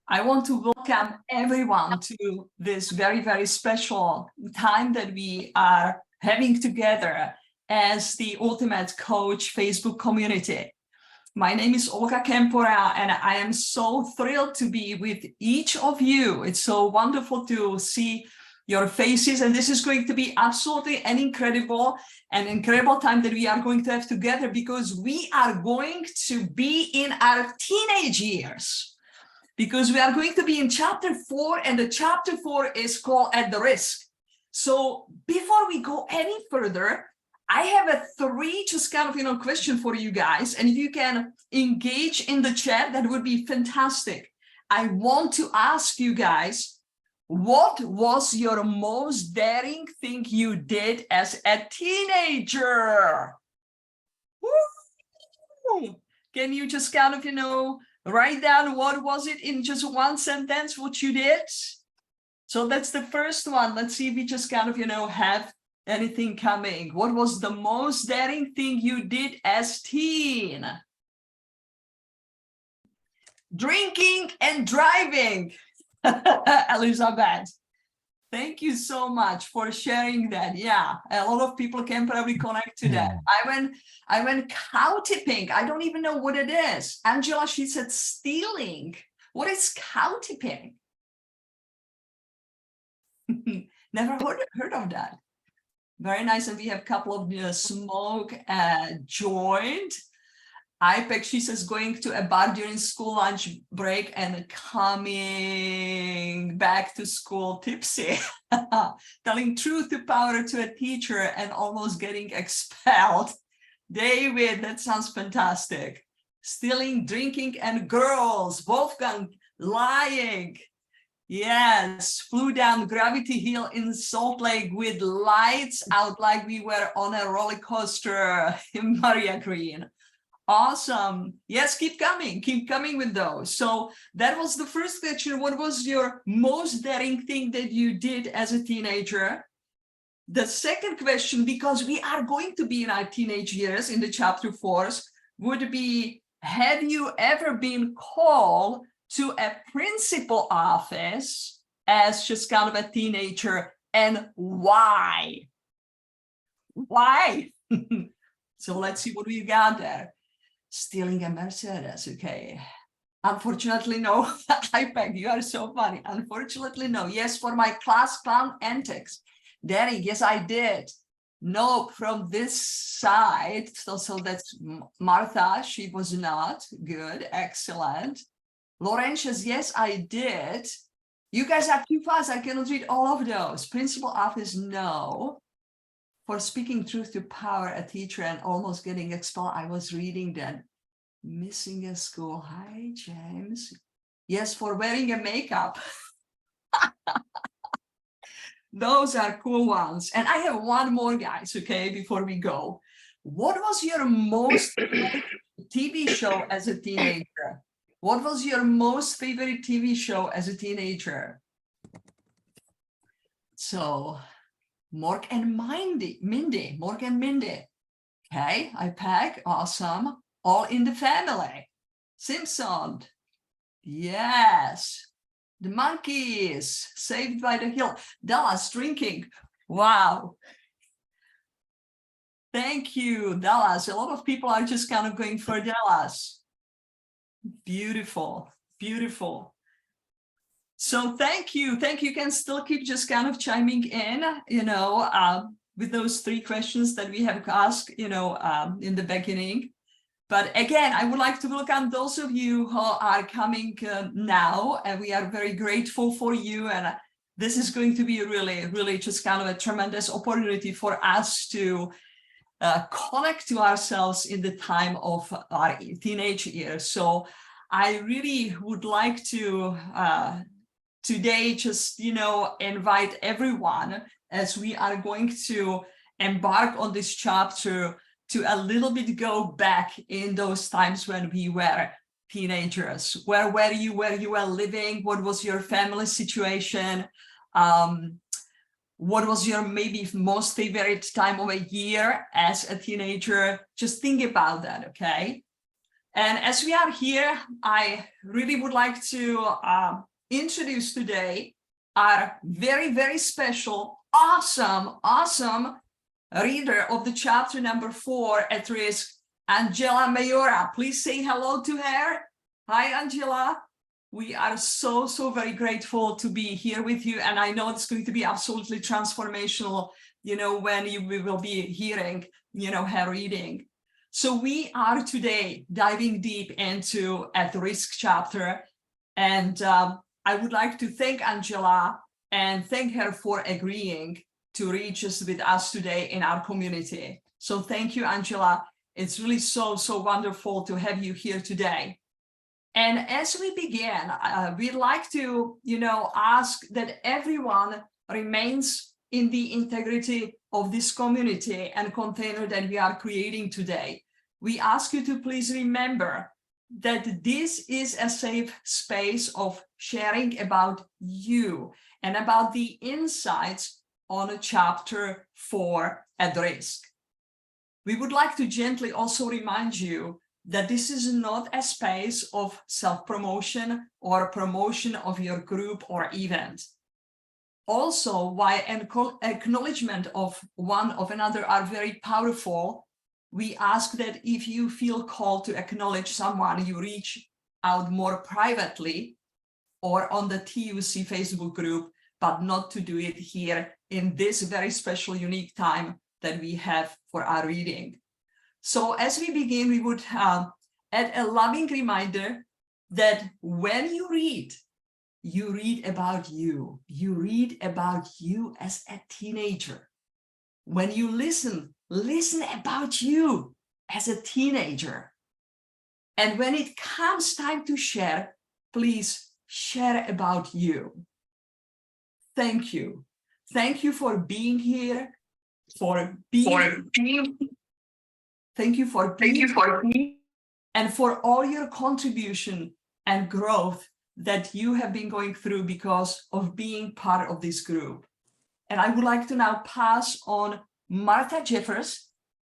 I want to welcome everyone to this very, very special time that we are having together as the Ultimate Coach Facebook community. My name is Olga Kempora, and I am so thrilled to be with each of you. It's so wonderful to see your faces, and this is going to be absolutely an incredible time that we are going to have together, because we are going to be in our teenage years. Because we are going to be in chapter 4, and the chapter 4 is called At the Risk. So before we go any further, I have a three just kind of, question for you guys. And if you can engage in the chat, that would be fantastic. I want to ask you guys, what was your most daring thing you did as a teenager? Woo! Can you just kind of, write down what was it in just one sentence, what you did? So that's the first one. Let's see if we just kind of, have anything coming. What was the most daring thing you did as teen? Drinking and driving. Elizabeth, thank you so much for sharing that. Yeah, a lot of people can probably connect to that. I went cow tipping. I don't even know what it is. Angela, she said stealing. What is cow tipping? Never heard of that. Very nice. And we have a couple of smoke joined. IPEC, she says going to a bar during school lunch break and coming back to school tipsy. Telling truth to power to a teacher and almost getting expelled. David, that sounds fantastic. Stealing, drinking, and girls. Wolfgang, lying. Yes, flew down Gravity Hill in Salt Lake with lights out like we were on a roller coaster. Maria Green. Awesome. Yes, keep coming with those. So that was the first question. What was your most daring thing that you did as a teenager? The second question, because we are going to be in our teenage years in the chapter 4, would be, have you ever been called to a principal office as just kind of a teenager, and why? Why? So let's see what we got there. Stealing a Mercedes, okay. Unfortunately, no. IPEC, you are so funny. Unfortunately, no. Yes, for my class clown antics. Danny, yes, I did. No, from this side. So that's Martha. She was not. Good, excellent. Lauren says, yes, I did. You guys are too fast. I cannot read all of those. Principal office, no. For speaking truth to power, a teacher and almost getting expelled. I was reading that. Missing a school. Hi, James. Yes, for wearing a makeup. Those are cool ones. And I have one more, guys, okay, before we go. What was your most favorite TV show as a teenager? What was your most favorite TV show as a teenager? So, Mork and Mindy. Okay, IPEC, awesome. All in the Family. Simpson. Yes. The Monkeys. Saved by the Hill. Dallas, drinking. Wow. Thank you, Dallas. A lot of people are just kind of going for Dallas. Beautiful, beautiful. So thank you. You can still keep just kind of chiming in, with those three questions that we have asked, in the beginning. But again, I would like to welcome those of you who are coming now, and we are very grateful for you. And this is going to be really, really just kind of a tremendous opportunity for us to connect to ourselves in the time of our teenage years. So I really would like to today just, invite everyone, as we are going to embark on this chapter, to a little bit go back in those times when we were teenagers. Where were you were living? What was your family situation? What was your maybe most favorite time of a year as a teenager? Just think about that, okay? And as we are here, I really would like to introduce today our very, very special, awesome reader of the chapter number 4 at risk, Angela Mayora. Please say hello to her. Hi, Angela. We are so very grateful to be here with you. And I know it's going to be absolutely transformational, when we will be hearing, her reading. So we are today diving deep into At Risk chapter. And I would like to thank Angela and thank her for agreeing to read just with us today in our community. So thank you, Angela. It's really so wonderful to have you here today. And as we begin, we'd like to, ask that everyone remains in the integrity of this community and container that we are creating today. We ask you to please remember that this is a safe space of sharing about you and about the insights on chapter 4 At Risk. We would like to gently also remind you that this is not a space of self-promotion or promotion of your group or event. Also, while acknowledgement of one of another are very powerful, we ask that if you feel called to acknowledge someone, you reach out more privately or on the TUC Facebook group, but not to do it here in this very special, unique time that we have for our reading. So as we begin, we would add a loving reminder that when you read about you. You read about you as a teenager. When you listen about you as a teenager. And when it comes time to share, please share about you. Thank you. Thank you for being here, Thank you for being, and for all your contribution and growth that you have been going through because of being part of this group. And I would like to now pass on Martha Jeffers,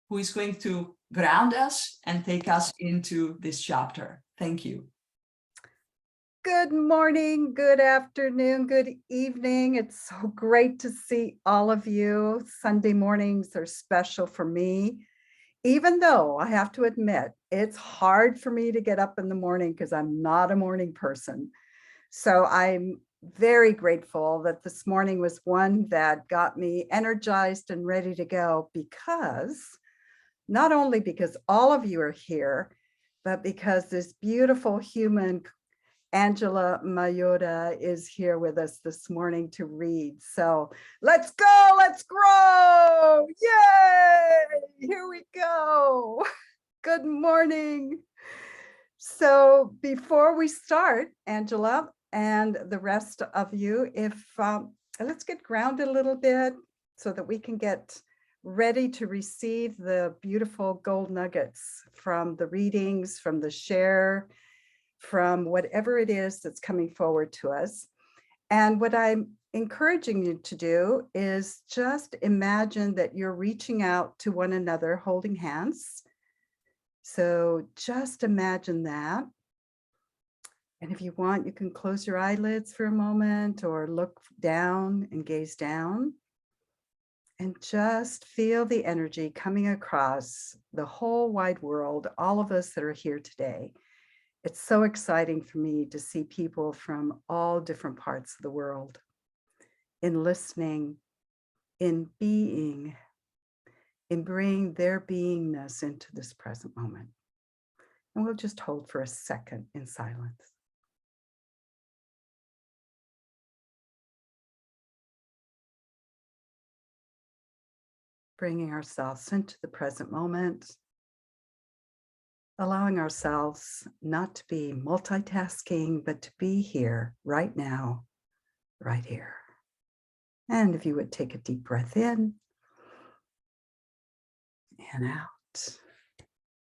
who is going to ground us and take us into this chapter. Thank you. Good morning, good afternoon, good evening. It's so great to see all of you. Sunday mornings are special for me, even though I have to admit, it's hard for me to get up in the morning because I'm not a morning person. So I'm very grateful that this morning was one that got me energized and ready to go, because not only because all of you are here, but because this beautiful human Angela Mayora is here with us this morning to read. So let's go, let's grow. Yay, here we go. Good morning. So before we start, Angela and the rest of you, let's get grounded a little bit so that we can get ready to receive the beautiful gold nuggets from the readings, from the share, from whatever it is that's coming forward to us. And what I'm encouraging you to do is just imagine that you're reaching out to one another, holding hands. So just imagine that. And if you want, you can close your eyelids for a moment or look down and gaze down. And just feel the energy coming across the whole wide world, all of us that are here today. It's so exciting for me to see people from all different parts of the world in listening, in being, in bringing their beingness into this present moment. And we'll just hold for a second in silence. Bringing ourselves into the present moment. Allowing ourselves not to be multitasking, but to be here right now, right here. And if you would take a deep breath in and out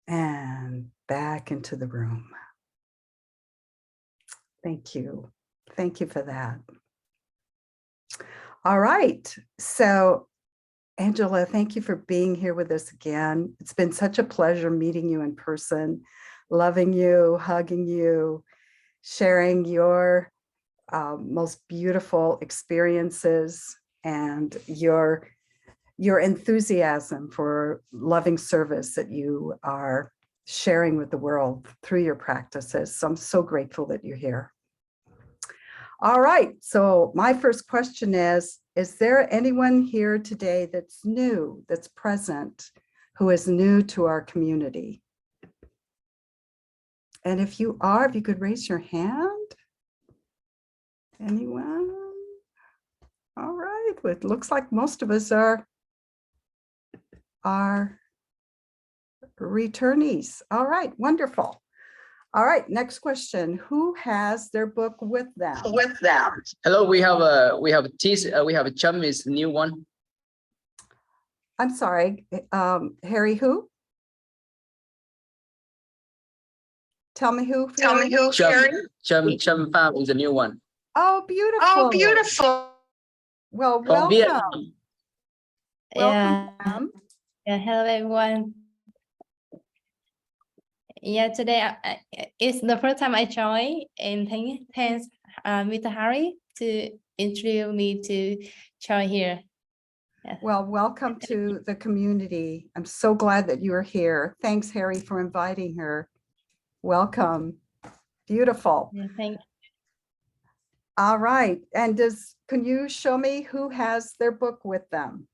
and back into the room. Thank you. Thank you for that. All right. So Angela, thank you for being here with us again. It's been such a pleasure meeting you in person. loving you, hugging you, sharing your most beautiful experiences and your enthusiasm for loving service that you are sharing with the world through your practices. So I'm so grateful that you're here. All right, so my first question is there anyone here today that's new, that's present, who is new to our community? And if you are, if you could raise your hand. Anyone? All right, well, it looks like most of us are returnees. All right, wonderful. All right, next question. Who has their book with them? Hello, we have a Chum is new one. I'm sorry, Harry, who? Tell me who. Chum Farm is a new one. Oh, beautiful. Well, From welcome. Vietnam. Welcome. Yeah, hello everyone. Yeah, today it's the first time I join, and thanks Mr. Harry to introduce me to join here. Yeah. Well, welcome to the community. I'm so glad that you are here. Thanks, Harry, for inviting her. Welcome. Beautiful. Yeah, thank you. All right. And can you show me who has their book with them?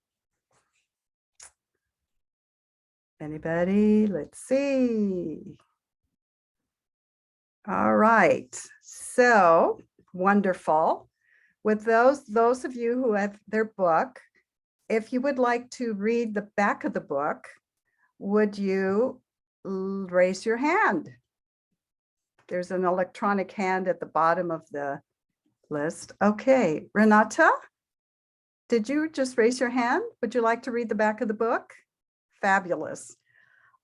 Anybody? Let's see. All right. So wonderful. With those of you who have their book, if you would like to read the back of the book, would you raise your hand? There's an electronic hand at the bottom of the list. Okay, Renata, did you just raise your hand? Would you like to read the back of the book? Fabulous.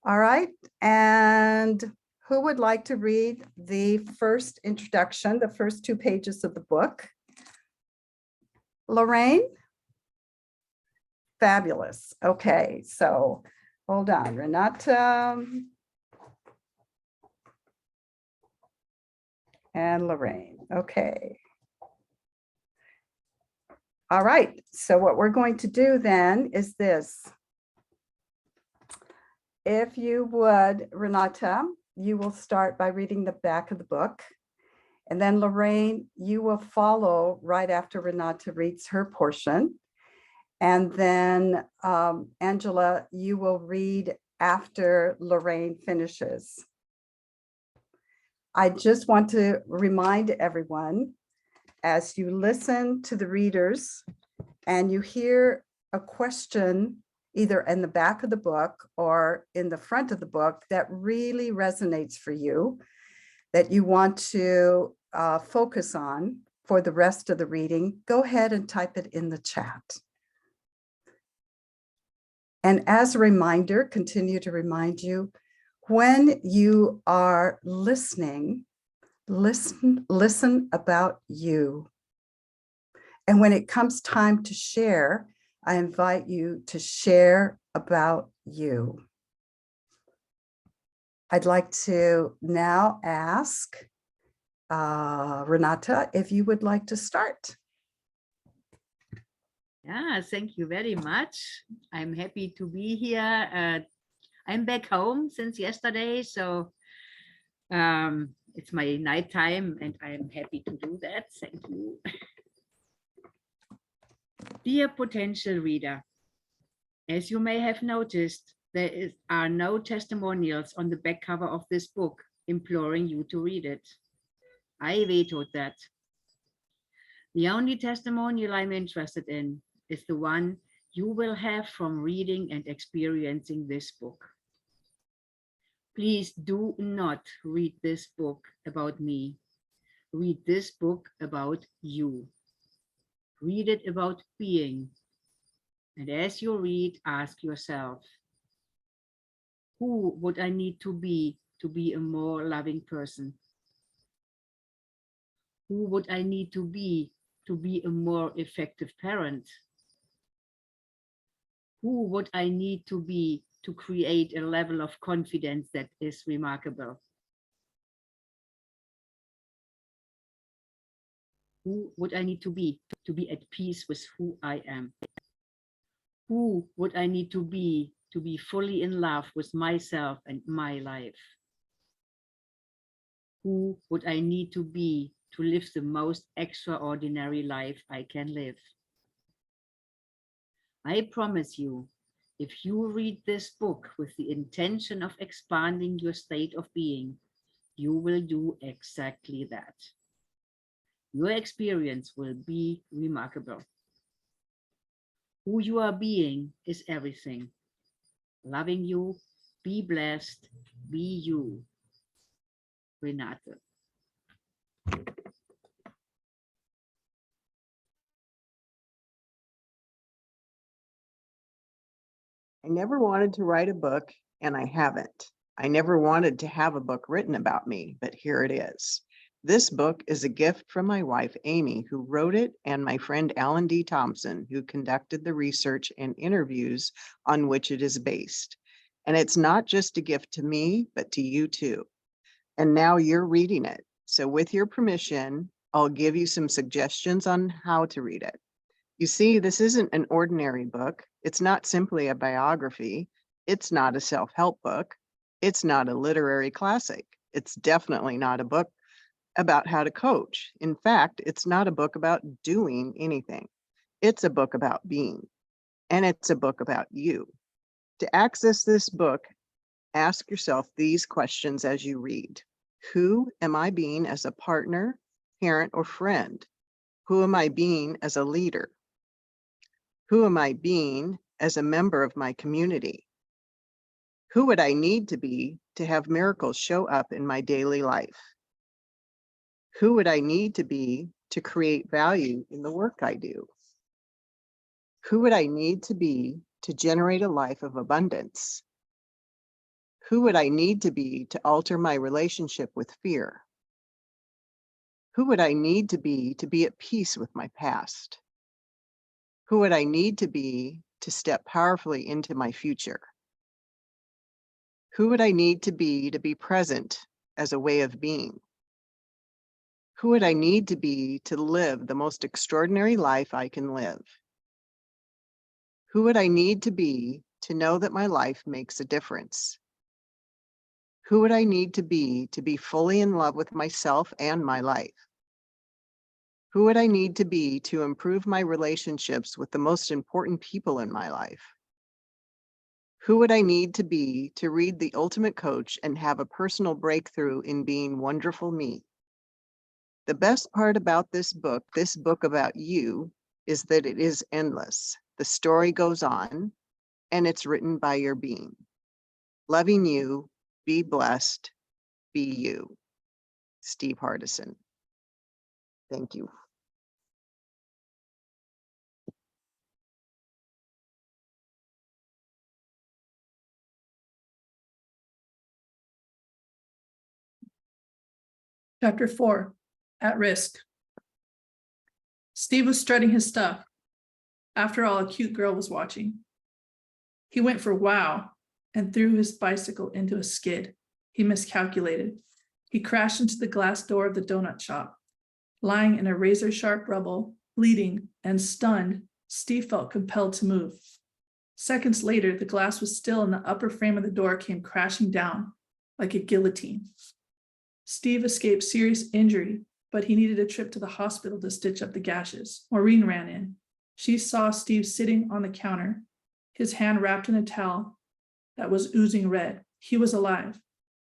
All right, and who would like to read the first introduction, the first 2 pages of the book? Lorraine? Fabulous. Okay, so hold on, Renata and Lorraine. Okay. All right, so what we're going to do then is this. If you would, Renata, you will start by reading the back of the book. And then Lorraine, you will follow right after Renata reads her portion. And then Angela, you will read after Lorraine finishes. I just want to remind everyone, as you listen to the readers and you hear a question either in the back of the book or in the front of the book that really resonates for you, that you want to focus on for the rest of the reading, go ahead and type it in the chat. And as a reminder, continue to remind you, when you are listening, listen about you. And when it comes time to share, I invite you to share about you. I'd like to now ask Renata if you would like to start. Yeah, thank you very much. I'm happy to be here. I'm back home since yesterday, so it's my nighttime and I'm happy to do that. Thank you. Dear potential reader, as you may have noticed, there are no testimonials on the back cover of this book imploring you to read it. I vetoed that. The only testimonial I'm interested in is the one you will have from reading and experiencing this book. Please do not read this book about me. Read this book about you. Read it about being. And as you read, ask yourself, who would I need to be a more loving person? Who would I need to be a more effective parent? Who would I need to be to create a level of confidence that is remarkable? Who would I need to be at peace with who I am? Who would I need to be fully in love with myself and my life? Who would I need to be to live the most extraordinary life I can live? I promise you, if you read this book with the intention of expanding your state of being, you will do exactly that. Your experience will be remarkable. Who you are being is everything. Loving you, be blessed, be you. Renate. I never wanted to write a book, and I haven't. I never wanted to have a book written about me, but here it is. This book is a gift from my wife, Amy, who wrote it, and my friend Alan D. Thompson, who conducted the research and interviews on which it is based. And it's not just a gift to me, but to you too. And now you're reading it. So with your permission, I'll give you some suggestions on how to read it. You see, this isn't an ordinary book. It's not simply a biography. It's not a self-help book. It's not a literary classic. It's definitely not a book about how to coach. In fact, it's not a book about doing anything. It's a book about being, and it's a book about you. To access this book, ask yourself these questions as you read. Who am I being as a partner, parent, or friend? Who am I being as a leader? Who am I being as a member of my community? Who would I need to be to have miracles show up in my daily life? Who would I need to be to create value in the work I do? Who would I need to be to generate a life of abundance? Who would I need to be to alter my relationship with fear? Who would I need to be at peace with my past? Who would I need to be to step powerfully into my future? Who would I need to be present as a way of being? Who would I need to be to live the most extraordinary life I can live? Who would I need to be to know that my life makes a difference? Who would I need to be fully in love with myself and my life? Who would I need to be to improve my relationships with the most important people in my life? Who would I need to be to read The Ultimate Coach and have a personal breakthrough in being wonderful me? The best part about this book about you, is that it is endless. The story goes on, and it's written by your being. Loving you, be blessed, be you. Steve Hardison. Thank you. Chapter 4, At Risk. Steve was strutting his stuff. After all, a cute girl was watching. He went for wow and threw his bicycle into a skid. He miscalculated. He crashed into the glass door of the donut shop. Lying in a razor-sharp rubble, bleeding and stunned, Steve felt compelled to move. Seconds later, the glass was still and the upper frame of the door came crashing down like a guillotine. Steve escaped serious injury, but he needed a trip to the hospital to stitch up the gashes. Maureen ran in. She saw Steve sitting on the counter, his hand wrapped in a towel that was oozing red. He was alive.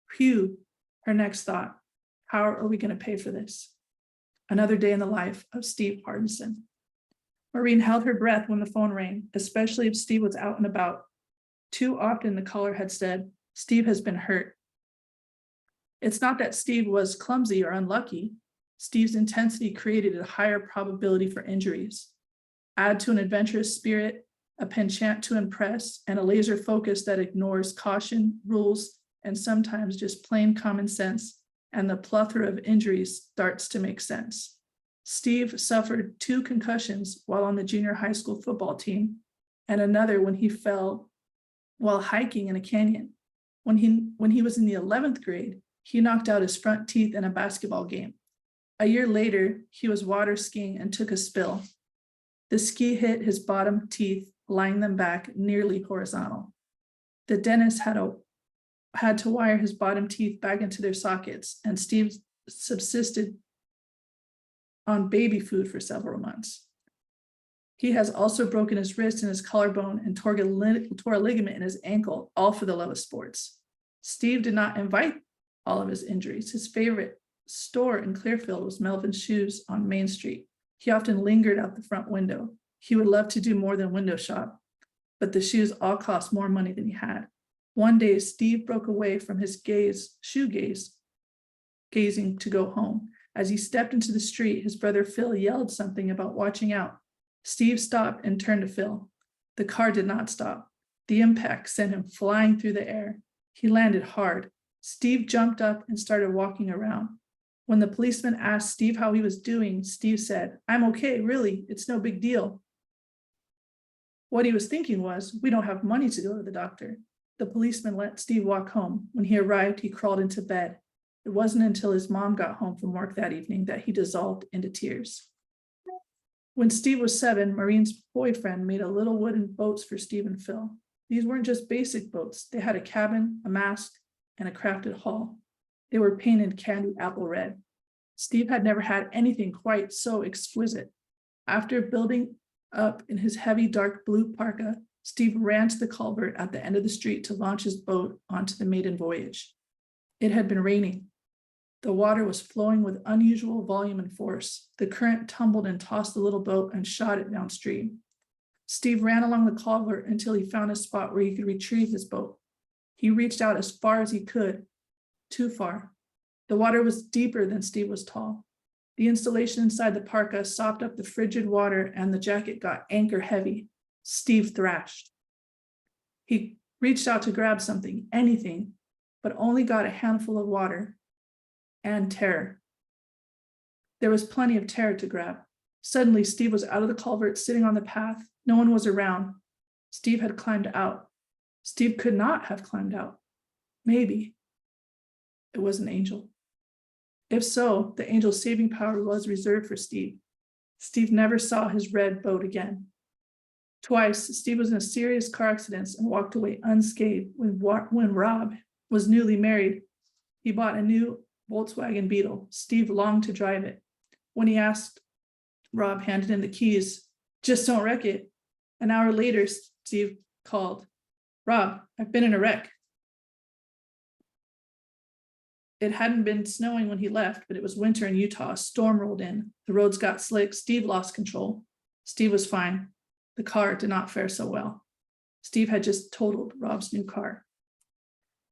Phew, her next thought. How are we going to pay for this? Another day in the life of Steve Hardison. Maureen held her breath when the phone rang, especially if Steve was out and about. Too often the caller had said, Steve has been hurt. It's not that Steve was clumsy or unlucky. Steve's intensity created a higher probability for injuries. Add to an adventurous spirit, a penchant to impress, and a laser focus that ignores caution, rules, and sometimes just plain common sense, and the plethora of injuries starts to make sense. Steve suffered 2 concussions while on the junior high school football team, and another when he fell while hiking in a canyon. When he was in the 11th grade, he knocked out his front teeth in a basketball game. A year later, he was water skiing and took a spill. The ski hit his bottom teeth, lying them back nearly horizontal. The dentist had to wire his bottom teeth back into their sockets, and Steve subsisted on baby food for several months. He has also broken his wrist and his collarbone and tore a ligament in his ankle, all for the love of sports. Steve did not invite all of his injuries. His favorite store in Clearfield was Melvin's Shoes on Main Street. He often lingered out the front window. He would love to do more than window shop, but the shoes all cost more money than he had. One day, Steve broke away from his gazing to go home. As he stepped into the street, his brother Phil yelled something about watching out. Steve stopped and turned to Phil. The car did not stop. The impact sent him flying through the air. He landed hard. Steve jumped up and started walking around. When the policeman asked Steve how he was doing, Steve said, "I'm okay, really, it's no big deal." What he was thinking was, we don't have money to go to the doctor. The policeman let Steve walk home. When he arrived, he crawled into bed. It wasn't until his mom got home from work that evening that he dissolved into tears. When Steve was 7, Maureen's boyfriend made a little wooden boats for Steve and Phil. These weren't just basic boats. They had a cabin, a mast, and a crafted hull. They were painted candy apple red. Steve had never had anything quite so exquisite. After building up in his heavy dark blue parka, Steve ran to the culvert at the end of the street to launch his boat onto the maiden voyage. It had been raining. The water was flowing with unusual volume and force. The current tumbled and tossed the little boat and shot it downstream. Steve ran along the culvert until he found a spot where he could retrieve his boat. He reached out as far as he could, too far. The water was deeper than Steve was tall. The insulation inside the parka sopped up the frigid water and the jacket got anchor heavy. Steve thrashed. He reached out to grab something, anything, but only got a handful of water and terror. There was plenty of terror to grab. Suddenly, Steve was out of the culvert, sitting on the path. No one was around. Steve had climbed out. Steve could not have climbed out. Maybe it was an angel. If so, the angel's saving power was reserved for Steve. Steve never saw his red boat again. Twice, Steve was in a serious car accident and walked away unscathed. When Rob was newly married, he bought a new Volkswagen Beetle. Steve longed to drive it. When he asked, Rob handed him the keys. "Just don't wreck it." An hour later, Steve called, "Rob, I've been in a wreck." It hadn't been snowing when he left, but it was winter in Utah. A storm rolled in. The roads got slick. Steve lost control. Steve was fine. The car did not fare so well. Steve had just totaled Rob's new car.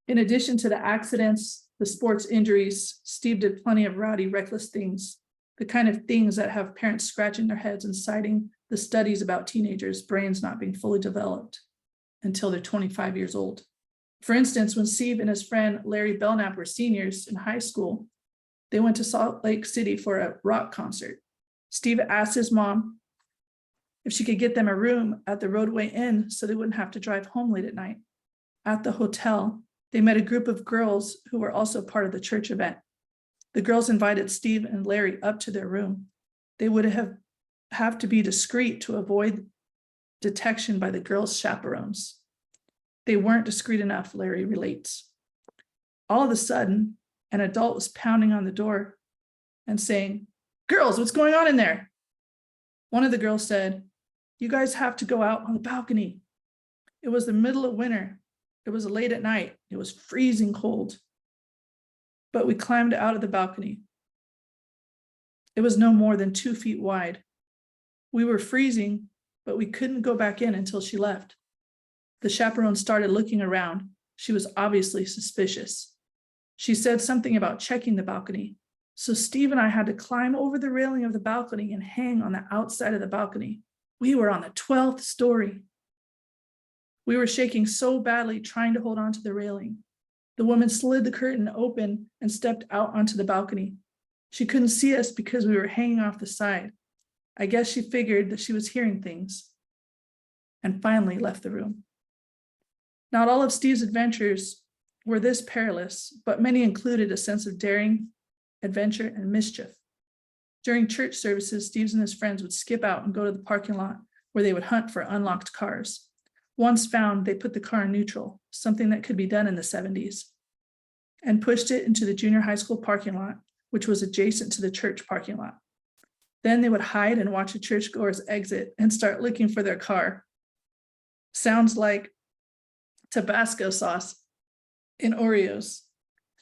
In addition to the accidents, the sports injuries, Steve did plenty of rowdy, reckless things, the kind of things that have parents scratching their heads and citing the studies about teenagers' brains not being fully developed until they're 25 years old. For instance, when Steve and his friend Larry Belknap were seniors in high school, they went to Salt Lake City for a rock concert. Steve asked his mom if she could get them a room at the Roadway Inn so they wouldn't have to drive home late at night. At the hotel, they met a group of girls who were also part of the church event. The girls invited Steve and Larry up to their room. They would have to be discreet to avoid detection by the girls' chaperones. They weren't discreet enough, Larry relates. All of a sudden, an adult was pounding on the door and saying, "Girls, what's going on in there?" One of the girls said, "You guys have to go out on the balcony." It was the middle of winter. It was late at night. It was freezing cold. But we climbed out of the balcony. It was no more than 2 feet wide. We were freezing, but we couldn't go back in until she left. The chaperone started looking around. She was obviously suspicious. She said something about checking the balcony. So Steve and I had to climb over the railing of the balcony and hang on the outside of the balcony. We were on the 12th story. We were shaking so badly trying to hold on to the railing. The woman slid the curtain open and stepped out onto the balcony. She couldn't see us because we were hanging off the side. I guess she figured that she was hearing things and finally left the room. Not all of Steve's adventures were this perilous, but many included a sense of daring, adventure, and mischief. During church services, Steve and his friends would skip out and go to the parking lot where they would hunt for unlocked cars. Once found, they put the car in neutral, something that could be done in the 70s, and pushed it into the junior high school parking lot, which was adjacent to the church parking lot. Then they would hide and watch a churchgoer's exit and start looking for their car. Sounds like Tabasco sauce in Oreos.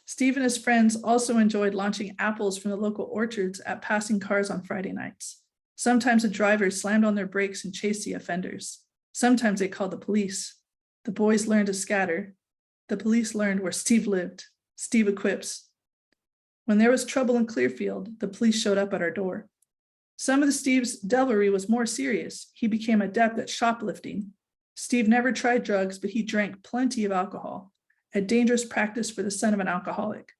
Steve and his friends also enjoyed launching apples from the local orchards at passing cars on Friday nights. Sometimes the drivers slammed on their brakes and chased the offenders. Sometimes they called the police. The boys learned to scatter. The police learned where Steve lived. Steve equips. When there was trouble in Clearfield, the police showed up at our door. Some of the Steve's devilry was more serious. He became adept at shoplifting. Steve never tried drugs, but he drank plenty of alcohol, a dangerous practice for the son of an alcoholic.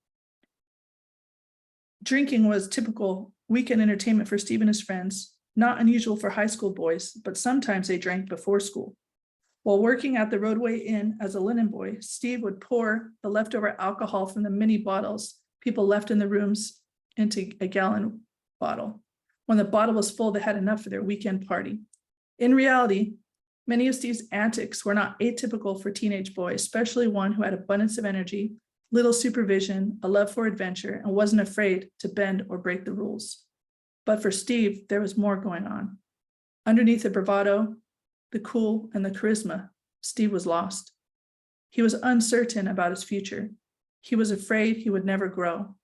Drinking was typical weekend entertainment for Steve and his friends, not unusual for high school boys, but sometimes they drank before school. While working at the Roadway Inn as a linen boy, Steve would pour the leftover alcohol from the mini bottles people left in the rooms into a gallon bottle. When the bottle was full, they had enough for their weekend party. In reality, many of Steve's antics were not atypical for teenage boys, especially one who had abundance of energy, little supervision, a love for adventure, and wasn't afraid to bend or break the rules. But for Steve, there was more going on. Underneath the bravado, the cool, and the charisma, Steve was lost. He was uncertain about his future. He was afraid he would never grow.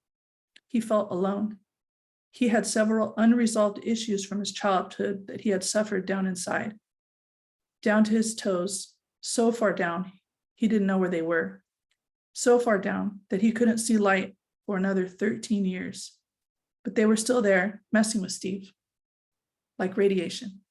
He felt alone. He had several unresolved issues from his childhood that he had suffered down inside. Down to his toes, so far down, he didn't know where they were. So far down that he couldn't see light for another 13 years. But they were still there, messing with Steve, like radiation.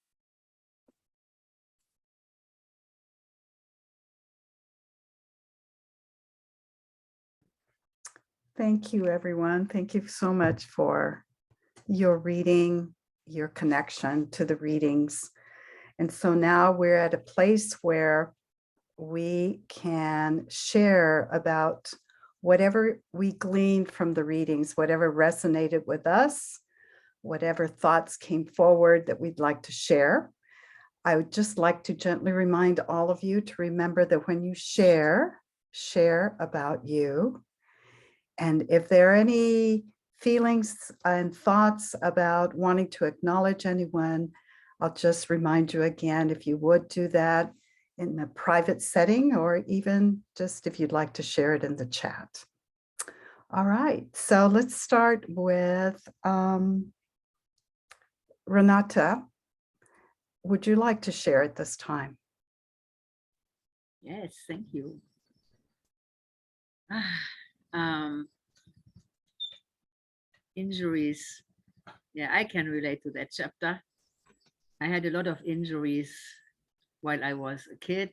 Thank you, everyone. Thank you so much for your reading, your connection to the readings. And so now we're at a place where we can share about whatever we gleaned from the readings, whatever resonated with us, whatever thoughts came forward that we'd like to share. I would just like to gently remind all of you to remember that when you share about you. And if there are any feelings and thoughts about wanting to acknowledge anyone, I'll just remind you again, if you would do that in a private setting, or even just if you'd like to share it in the chat. All right, so let's start with Renata. Would you like to share at this time? Yes, thank you. Injuries. Yeah, I can relate to that chapter. I had a lot of injuries while I was a kid,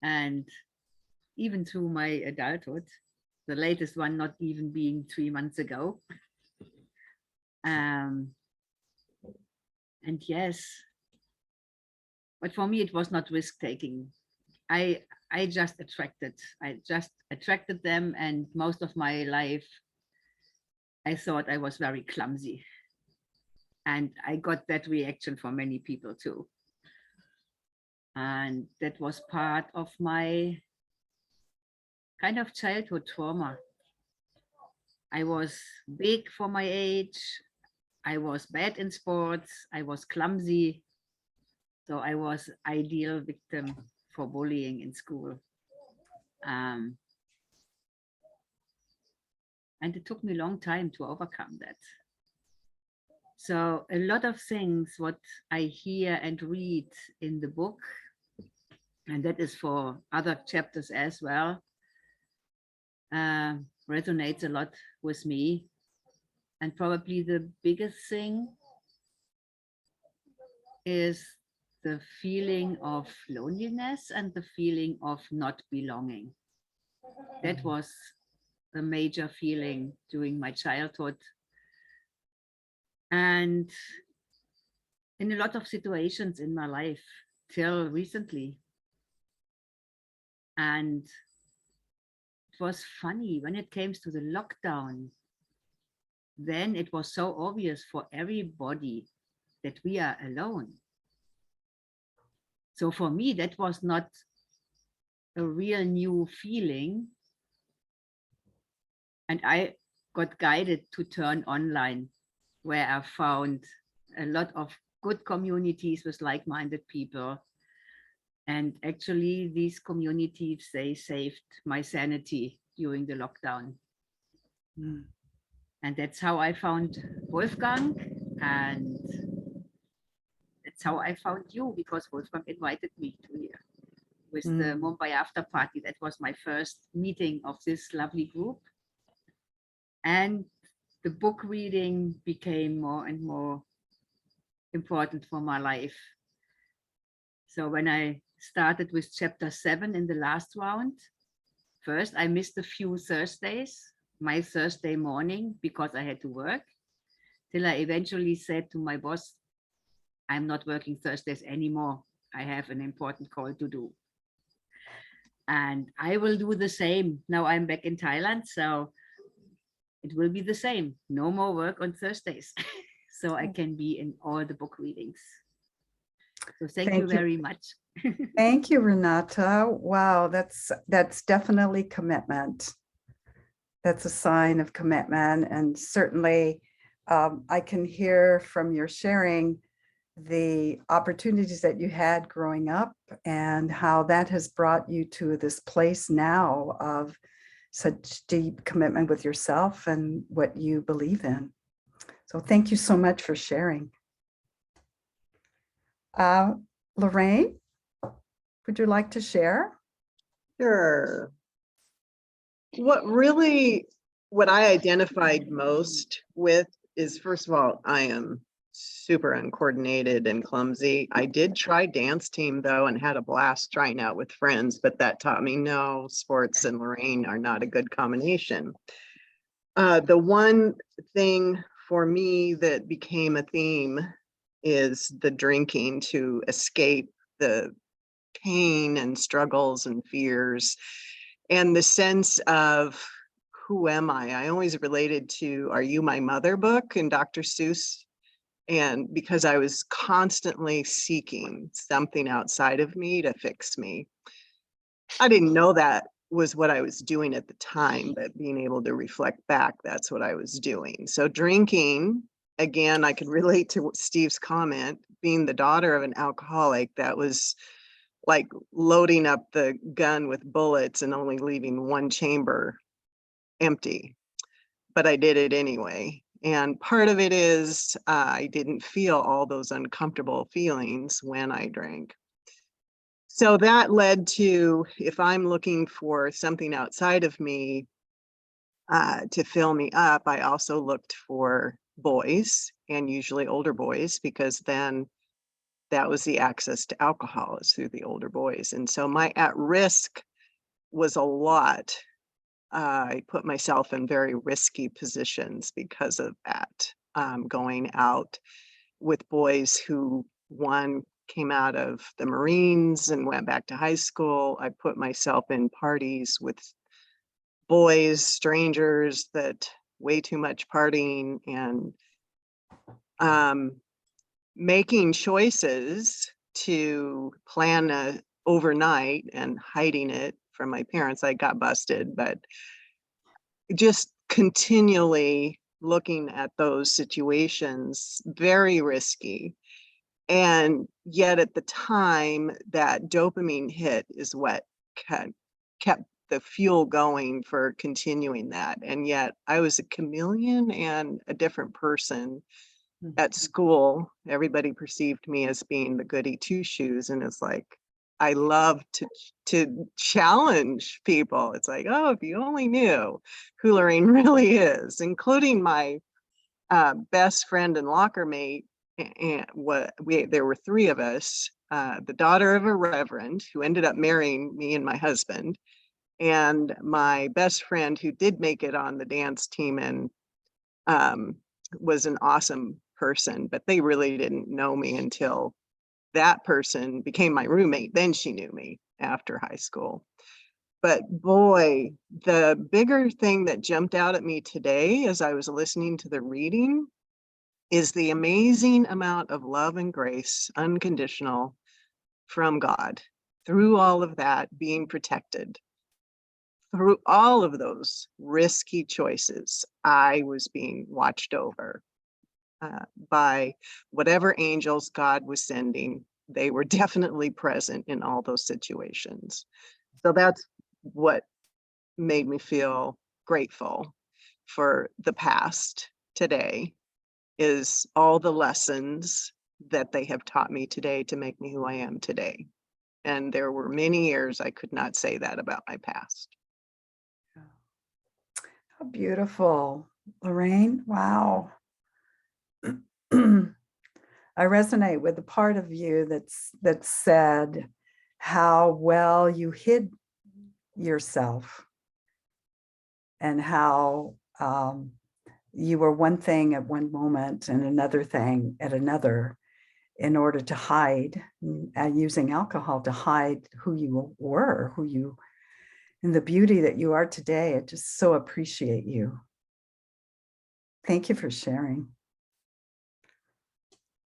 and even through my adulthood, the latest one not even being 3 months ago. And yes, but for me, it was not risk-taking. I just attracted them, and most of my life, I thought I was very clumsy. And I got that reaction from many people too. And that was part of my kind of childhood trauma. I was big for my age. I was bad in sports. I was clumsy. So I was ideal victim for bullying in school. And it took me a long time to overcome that. So a lot of things what I hear and read in the book, and that is for other chapters as well, resonates a lot with me. And probably the biggest thing is the feeling of loneliness and the feeling of not belonging. That was a major feeling during my childhood. And in a lot of situations in my life till recently. And it was funny when it came to the lockdown. then it was so obvious for everybody that we are alone. So for me, that was not a real new feeling. And I got guided to turn online, where I found a lot of good communities with like-minded people. And actually, these communities, they saved my sanity during the lockdown. And that's how I found Wolfgang, and that's how I found you, because Wolfgang invited me to here with the Mumbai after party. That was my first meeting of this lovely group. And the book reading became more and more important for my life. So when I started with chapter 7 in the last round, first I missed a few Thursdays, my Thursday morning, because I had to work, till I eventually said to my boss, I'm not working Thursdays anymore. I have an important call to do. And I will do the same. Now I'm back in Thailand, so it will be the same. No more work on Thursdays. So I can be in all the book readings. So thank you very much. Thank you, Renata. Wow, that's definitely commitment. That's a sign of commitment. And certainly I can hear from your sharing the opportunities that you had growing up and how that has brought you to this place now of such deep commitment with yourself and what you believe in. So thank you so much for sharing. Lorraine, would you like to share? Sure. What I identified most with is, first of all, I am super uncoordinated and clumsy. I did try dance team though, and had a blast trying out with friends, but that taught me no, sports and Lorraine are not a good combination. The one thing for me that became a theme is the drinking to escape the pain and struggles and fears and the sense of who am I? I always related to Are You My Mother book and Dr. Seuss. And because I was constantly seeking something outside of me to fix me. I didn't know that was what I was doing at the time, but being able to reflect back, that's what I was doing. So drinking, again, I could relate to Steve's comment, being the daughter of an alcoholic, that was like loading up the gun with bullets and only leaving one chamber empty. But I did it anyway. And part of it is I didn't feel all those uncomfortable feelings when I drank. So that led to, if I'm looking for something outside of me to fill me up, I also looked for boys, and usually older boys, because then that was the access to alcohol, is through the older boys. And so my at risk was a lot. I put myself in very risky positions because of that, going out with boys who, one, came out of the Marines and went back to high school. I put myself in parties with boys, strangers, that way too much partying, and making choices to plan overnight and hiding it from my parents. I got busted, but just continually looking at those situations, very risky. And yet at the time, that dopamine hit is what kept the fuel going for continuing that. And yet I was a chameleon and a different person. At school, everybody perceived me as being the goody two shoes. And it's like, I love to challenge people. It's like, oh, if you only knew who Lorraine really is, including my best friend and locker mate. And there were three of us, the daughter of a reverend who ended up marrying me and my husband, and my best friend who did make it on the dance team and was an awesome person, but they really didn't know me until that person became my roommate. Then she knew me after high school. But boy, the bigger thing that jumped out at me today as I was listening to the reading is the amazing amount of love and grace, unconditional, from God. Through all of that, being protected. Through all of those risky choices, I was being watched over by whatever angels God was sending. They were definitely present in all those situations. So that's what made me feel grateful for the past today, is all the lessons that they have taught me today to make me who I am today. And there were many years I could not say that about my past. How beautiful, Lorraine. Wow. I resonate with the part of you that said how well you hid yourself and how you were one thing at one moment and another thing at another in order to hide, using alcohol to hide who you were, and the beauty that you are today. I just so appreciate you. Thank you for sharing.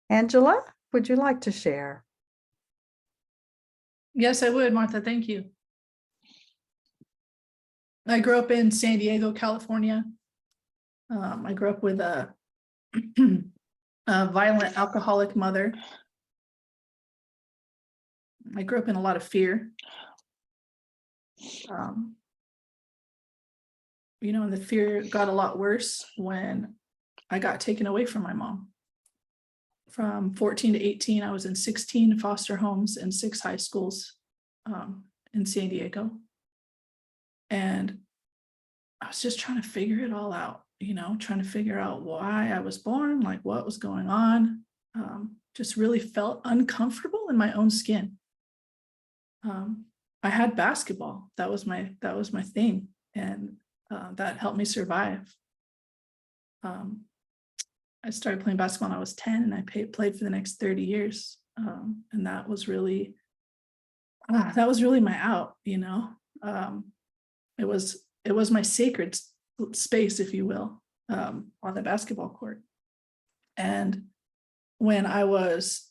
Angela, would you like to share? Yes, I would, Martha. Thank you. I grew up in San Diego, California. I grew up with a violent alcoholic mother. I grew up in a lot of fear. And the fear got a lot worse when I got taken away from my mom. From 14 to 18, I was in 16 foster homes and 6 high schools in San Diego. And I was just trying to figure it all out, trying to figure out why I was born, like what was going on. Just really felt uncomfortable in my own skin. I had basketball. That was my thing. And that helped me survive. I started playing basketball when I was 10 and I played for the next 30 years. And that was really my out, it was my sacred space, if you will, on the basketball court. And when I was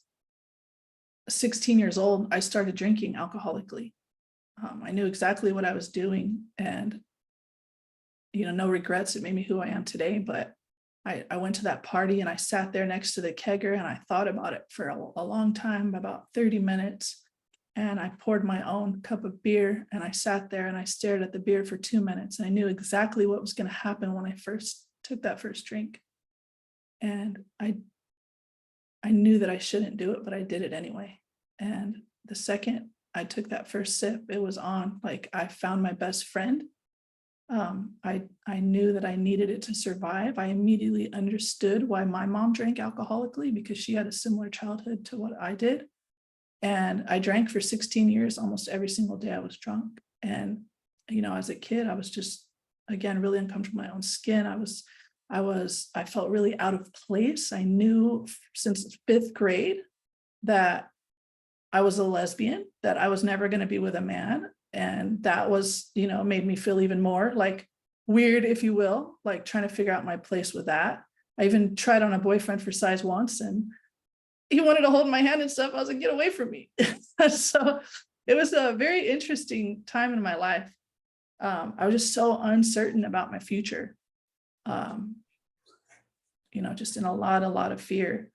16 years old, I started drinking alcoholically. I knew exactly what I was doing, and no regrets. It made me who I am today. But I went to that party and I sat there next to the kegger and I thought about it for a long time, about 30 minutes. And I poured my own cup of beer and I sat there and I stared at the beer for 2 minutes. And I knew exactly what was going to happen when I first took that first drink. And I knew that I shouldn't do it, but I did it anyway. And the second I took that first sip, it was on. Like, I found my best friend. I knew that I needed it to survive. I immediately understood why my mom drank alcoholically, because she had a similar childhood to what I did. And I drank for 16 years. Almost every single day I was drunk. And, as a kid, I was just, again, really uncomfortable in my own skin. I felt really out of place. I knew since 5th grade that I was a lesbian, that I was never going to be with a man. And that was, made me feel even more like weird, if you will, like trying to figure out my place with that. I even tried on a boyfriend for size once, and he wanted to hold my hand and stuff. I was like, get away from me. So it was a very interesting time in my life. I was just so uncertain about my future. Just in a lot of fear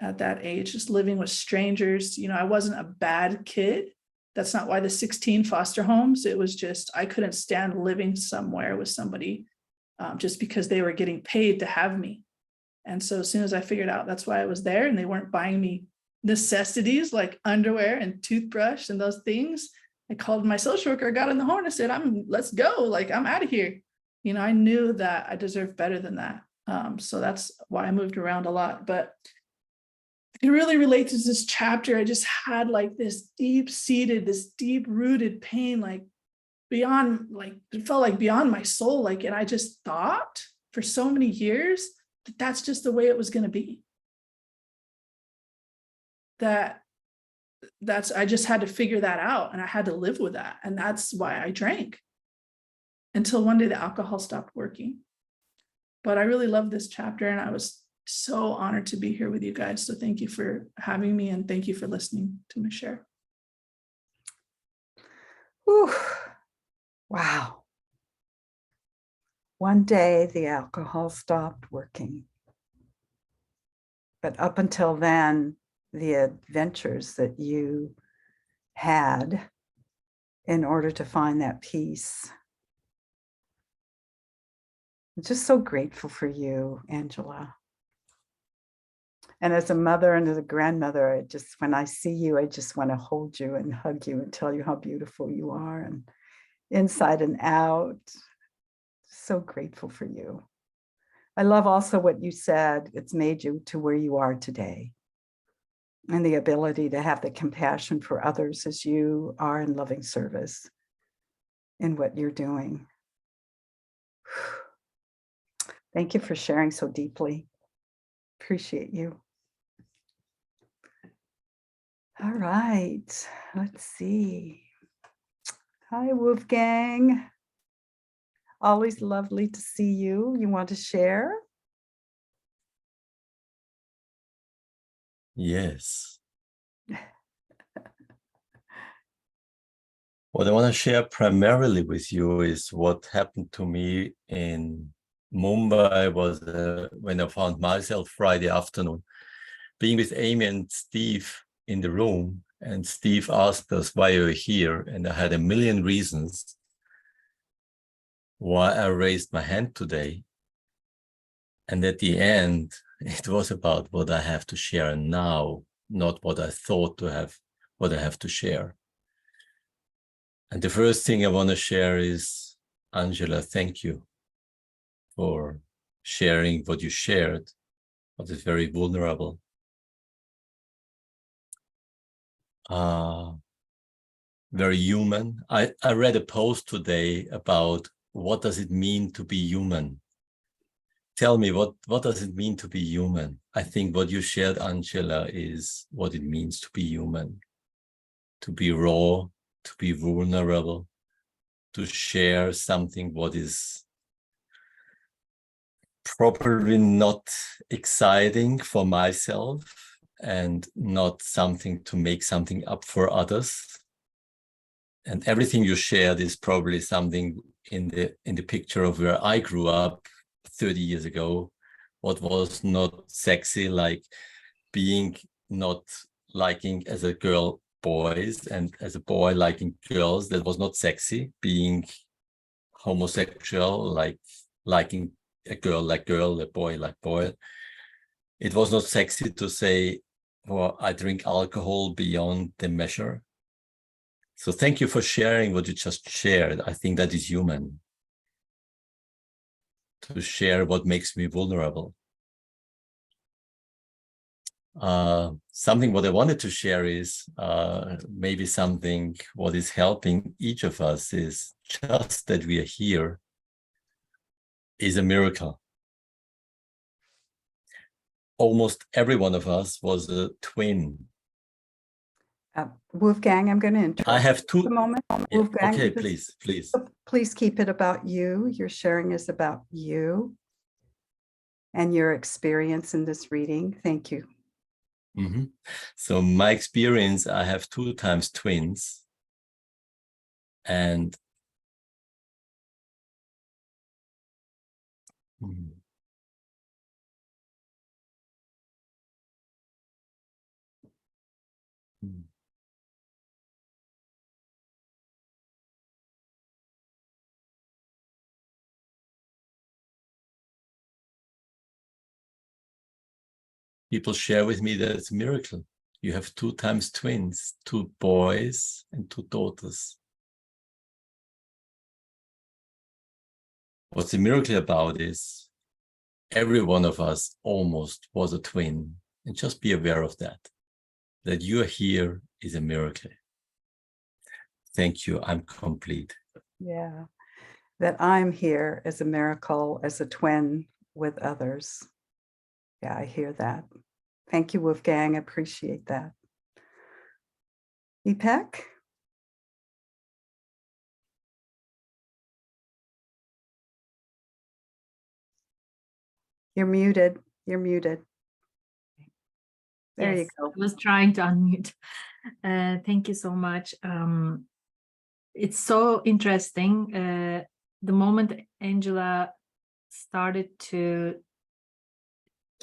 at that age, just living with strangers. I wasn't a bad kid. That's not why the 16 foster homes. It was just, I couldn't stand living somewhere with somebody just because they were getting paid to have me. And so as soon as I figured out that's why I was there, and they weren't buying me necessities like underwear and toothbrush and those things, I called my social worker, got on the horn and said, let's go. Like, I'm out of here. I knew that I deserved better than that. So that's why I moved around a lot. But I can really relate to this chapter. I just had like this deep-seated, this deep-rooted pain, like beyond, like it felt like beyond my soul. Like, and I just thought for so many years that that's just the way it was going to be. That I just had to figure that out, and I had to live with that. And that's why I drank until one day the alcohol stopped working. But I really love this chapter, and I was so honored to be here with you guys. So thank you for having me, and thank you for listening to me share. Whew. Wow. One day the alcohol stopped working. But up until then, the adventures that you had in order to find that peace. I'm just so grateful for you, Angela. And as a mother and as a grandmother, when I see you, I just want to hold you and hug you and tell you how beautiful you are, and inside and out. So grateful for you. I love also what you said. It's made you to where you are today, and the ability to have the compassion for others as you are in loving service in what you're doing. Thank you for sharing so deeply. Appreciate you. All right, let's see. Hi, Wolfgang. Always lovely to see you. You want to share? Yes. What I want to share primarily with you is what happened to me in Mumbai was when I found myself Friday afternoon, being with Amy and Steve in the room, and Steve asked us why you're here, and I had a million reasons why I raised my hand today. And at the end, it was about what I have to share now, not what I thought to have, what I have to share. And the first thing I want to share is, Angela, thank you for sharing what you shared, what is very vulnerable. Very human. I read a post today about what does it mean to be human? Tell me, what does it mean to be human? I think what you shared, Angela, is what it means to be human, to be raw, to be vulnerable, to share something what is probably not exciting for myself and not something to make something up for others. And everything you shared is probably something in the picture of where I grew up 30 years ago, what was not sexy, like being not liking as a girl boys, and as a boy liking girls, that was not sexy. Being homosexual, like liking a girl like girl, a boy like boy. It was not sexy to say, well, I drink alcohol beyond the measure. So thank you for sharing what you just shared. I think that is human. To share what makes me vulnerable. Something what I wanted to share is maybe something what is helping each of us is just that we are here is a miracle. Almost every one of us was a twin. Wolfgang, I'm going to interrupt I have two. a moment. Yeah, Wolfgang, okay, just- please. Please keep it about you. Your sharing is about you and your experience in this reading. Thank you. Mm-hmm. So my experience, I have 2 times twins, and people share with me that it's a miracle. You have 2 times twins, 2 boys and 2 daughters. What's the miracle about is every one of us almost was a twin, and just be aware of that. That you are here is a miracle. Thank you. I'm complete. Yeah, that I'm here as a miracle, as a twin with others. Yeah, I hear that. Thank you, Wolfgang. I appreciate that. Ipek? You're muted. You're muted. There you Yes, go. I was trying to unmute. Thank you so much. It's so interesting. The moment Angela started to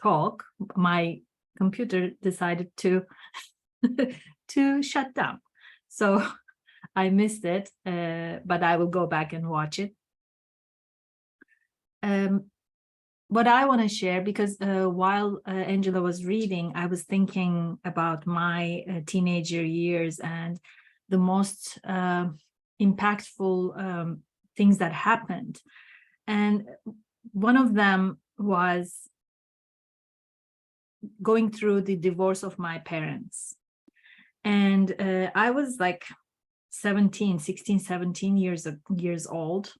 talk, my computer decided to to shut down. So I missed it, but I will go back and watch it. What I want to share, because while Angela was reading, I was thinking about my teenager years and the most impactful things that happened. And one of them was going through the divorce of my parents. And I was like 16, 17 years old.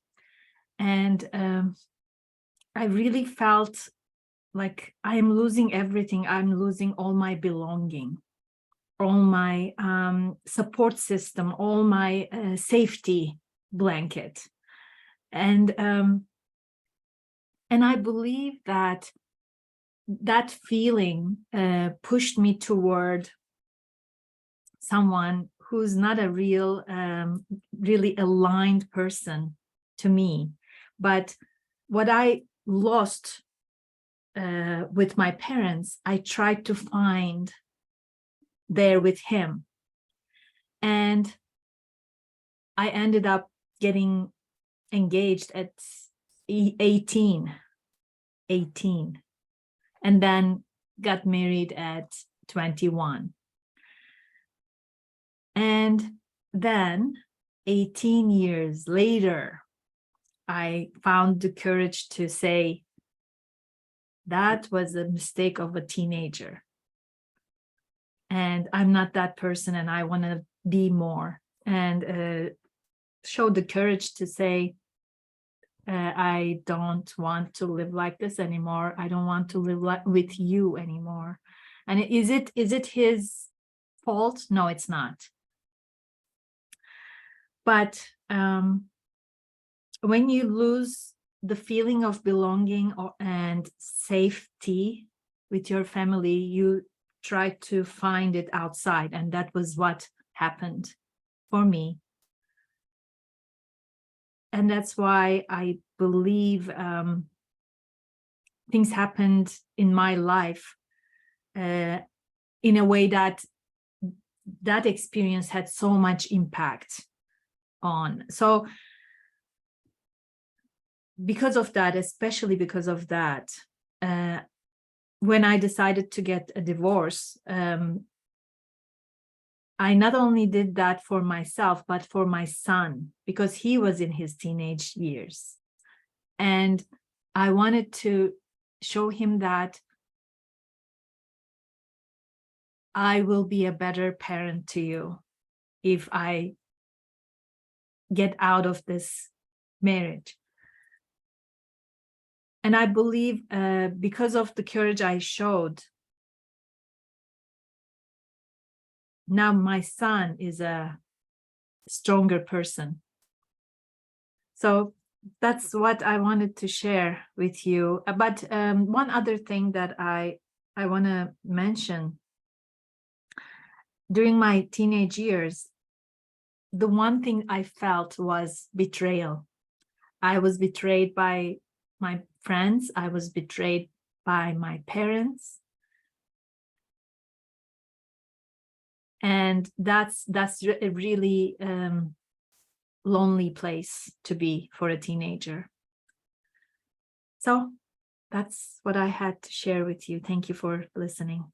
And I really felt like I am losing everything. I'm losing all my belonging, all my support system, all my safety blanket. And I believe that feeling pushed me toward someone who's not a real, really aligned person to me. But what I lost with my parents, I tried to find there with him. And I ended up getting engaged at 18, and then got married at 21. And then 18 years later, I found the courage to say, that was a mistake of a teenager. And I'm not that person, and I want to be more. And showed the courage to say, I don't want to live like this anymore. I don't want to live with you anymore. And is it his fault? No, it's not. But when you lose the feeling of belonging and safety with your family, you try to find it outside. And that was what happened for me. And that's why I believe things happened in my life in a way that experience had so much impact on. So because of that, especially because of that, when I decided to get a divorce, I not only did that for myself, but for my son, because he was in his teenage years. And I wanted to show him that I will be a better parent to you if I get out of this marriage. And I believe because of the courage I showed, now my son is a stronger person. So that's what I wanted to share with you. But one other thing that I want to mention, during my teenage years, the one thing I felt was betrayal. I was betrayed by my friends. I was betrayed by my parents. And that's a really lonely place to be for a teenager. So that's what I had to share with you. Thank you for listening.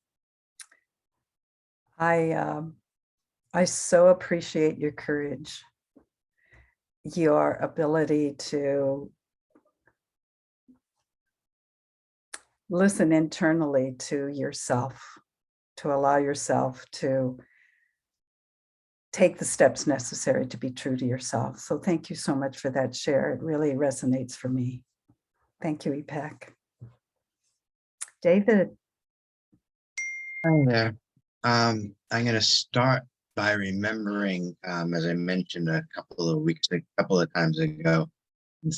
I so appreciate your courage, your ability to listen internally to yourself, to allow yourself to take the steps necessary to be true to yourself. So thank you so much for that share. It really resonates for me. Thank you, Ipek. David. Hi there. I'm going to start by remembering, as I mentioned a couple of times ago,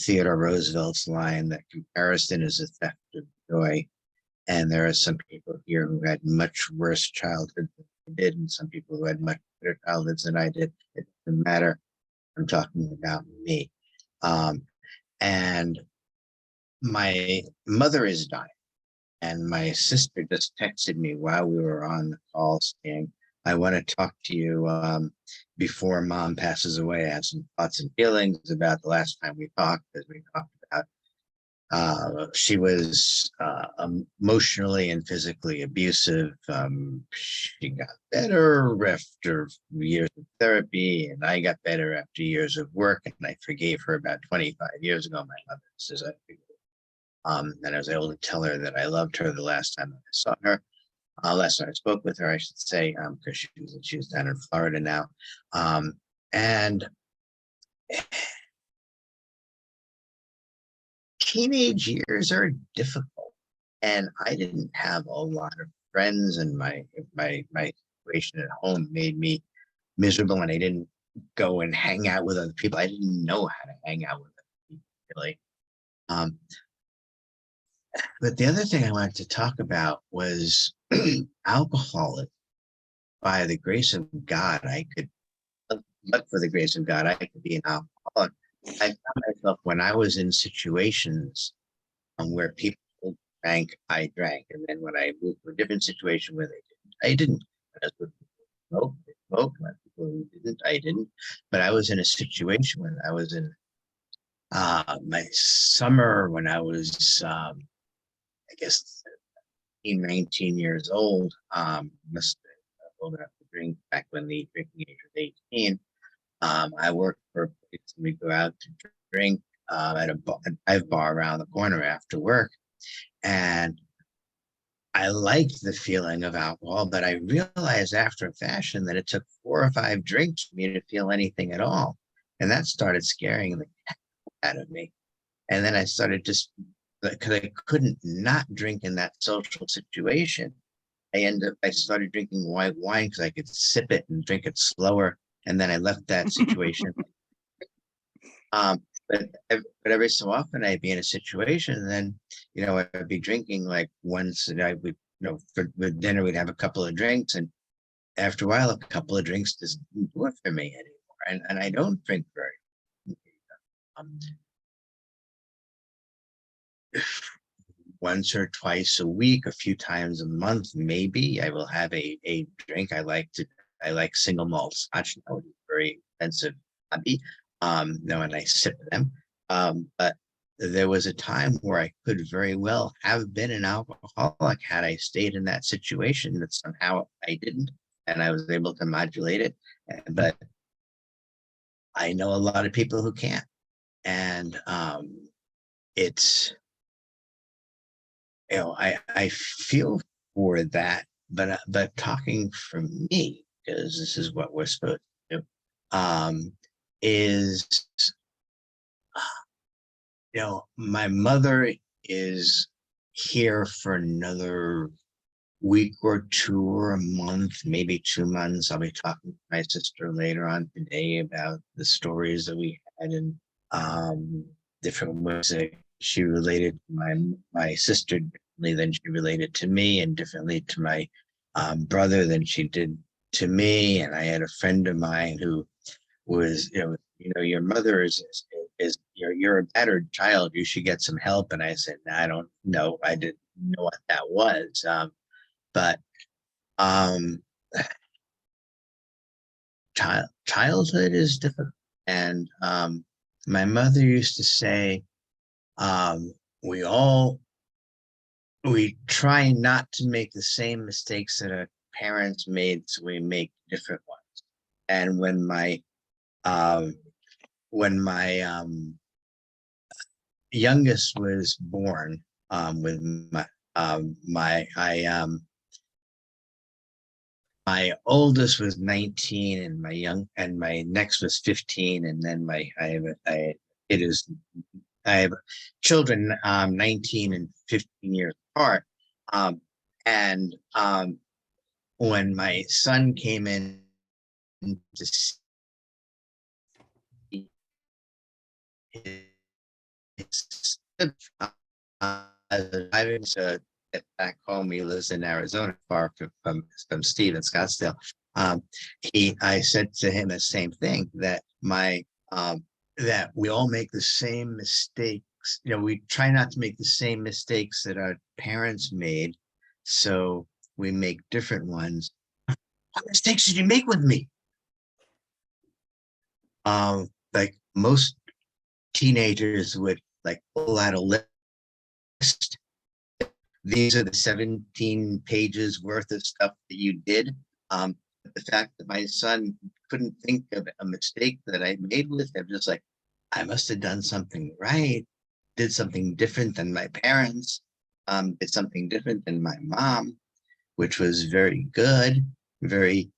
Theodore Roosevelt's line that comparison is a theft of joy. And there are some people here who had much worse childhood than I did, and some people who had much better childhoods than I did. It doesn't matter. I'm talking about me. And my mother is dying. And my sister just texted me while we were on the call saying, I want to talk to you before mom passes away. I have some thoughts and feelings about the last time we talked, as we talked about. She was emotionally and physically abusive. She got better after years of therapy, and I got better after years of work. And I forgave her about 25 years ago. My mother says I forgave. And I was able to tell her that I loved her the last time I saw her. Last time I spoke with her, I should say, because she was down in Florida now. And teenage years are difficult, and I didn't have a lot of friends, and my situation at home made me miserable, and I didn't go and hang out with other people. I didn't know how to hang out with other people, really. But the other thing I wanted to talk about was alcoholism. By the grace of God, but for the grace of God, I could be an alcoholic. I found myself when I was in situations where people drank, I drank. And then when I moved to a different situation where I didn't. When people smoked, when people who didn't, I didn't. But I was in a situation when I was in my summer when I was, I guess, 19 years old, must have been old enough to drink back when the drinking age was 18. I worked for a place and we go out to drink at a dive bar around the corner after work. And I liked the feeling of alcohol, but I realized after a fashion that it took 4 or 5 drinks for me to feel anything at all. And that started scaring the heck out of me. And then I started just, because I couldn't not drink in that social situation. I started drinking white wine because I could sip it and drink it slower. And then I left that situation. But every so often I'd be in a situation, and then, I'd be drinking like once, and I would, with dinner, we'd have a couple of drinks. And after a while, a couple of drinks doesn't do it for me anymore. And I don't drink very once or twice a week, a few times a month, maybe I will have a drink. I like single malt scotch. That would be very expensive hobby. And I sip them. But there was a time where I could very well have been an alcoholic had I stayed in that situation, that somehow I didn't, and I was able to modulate it. But I know a lot of people who can't. And it's, I feel for that, but talking for me, because this is what we're supposed to do, is, my mother is here for another week or 2 or a month, maybe 2 months. I'll be talking to my sister later on today about the stories that we had in different ways that she related to my sister differently than she related to me, and differently to my brother than she did to me. And I had a friend of mine who was, your mother is you're a battered child, you should get some help. And I said, I don't know. I didn't know what that was. But childhood is difficult. And my mother used to say, we try not to make the same mistakes that our parents made, so we make different ones. And when my youngest was born, with my oldest was 19, and my next was 15, and then I have children 19 and 15 years apart. And when my son came in to see his driving to get back home. He lives in Arizona, far from Steve in Scottsdale. I said to him the same thing, that that we all make the same mistakes. You know, we try not to make the same mistakes that our parents made, so we make different ones. What mistakes did you make with me? Like most teenagers would like pull out a list. These are the 17 pages worth of stuff that you did. The fact that my son couldn't think of a mistake that I made with him, just like, I must have done something right, did something different than my parents, did something different than my mom, which was very good, very,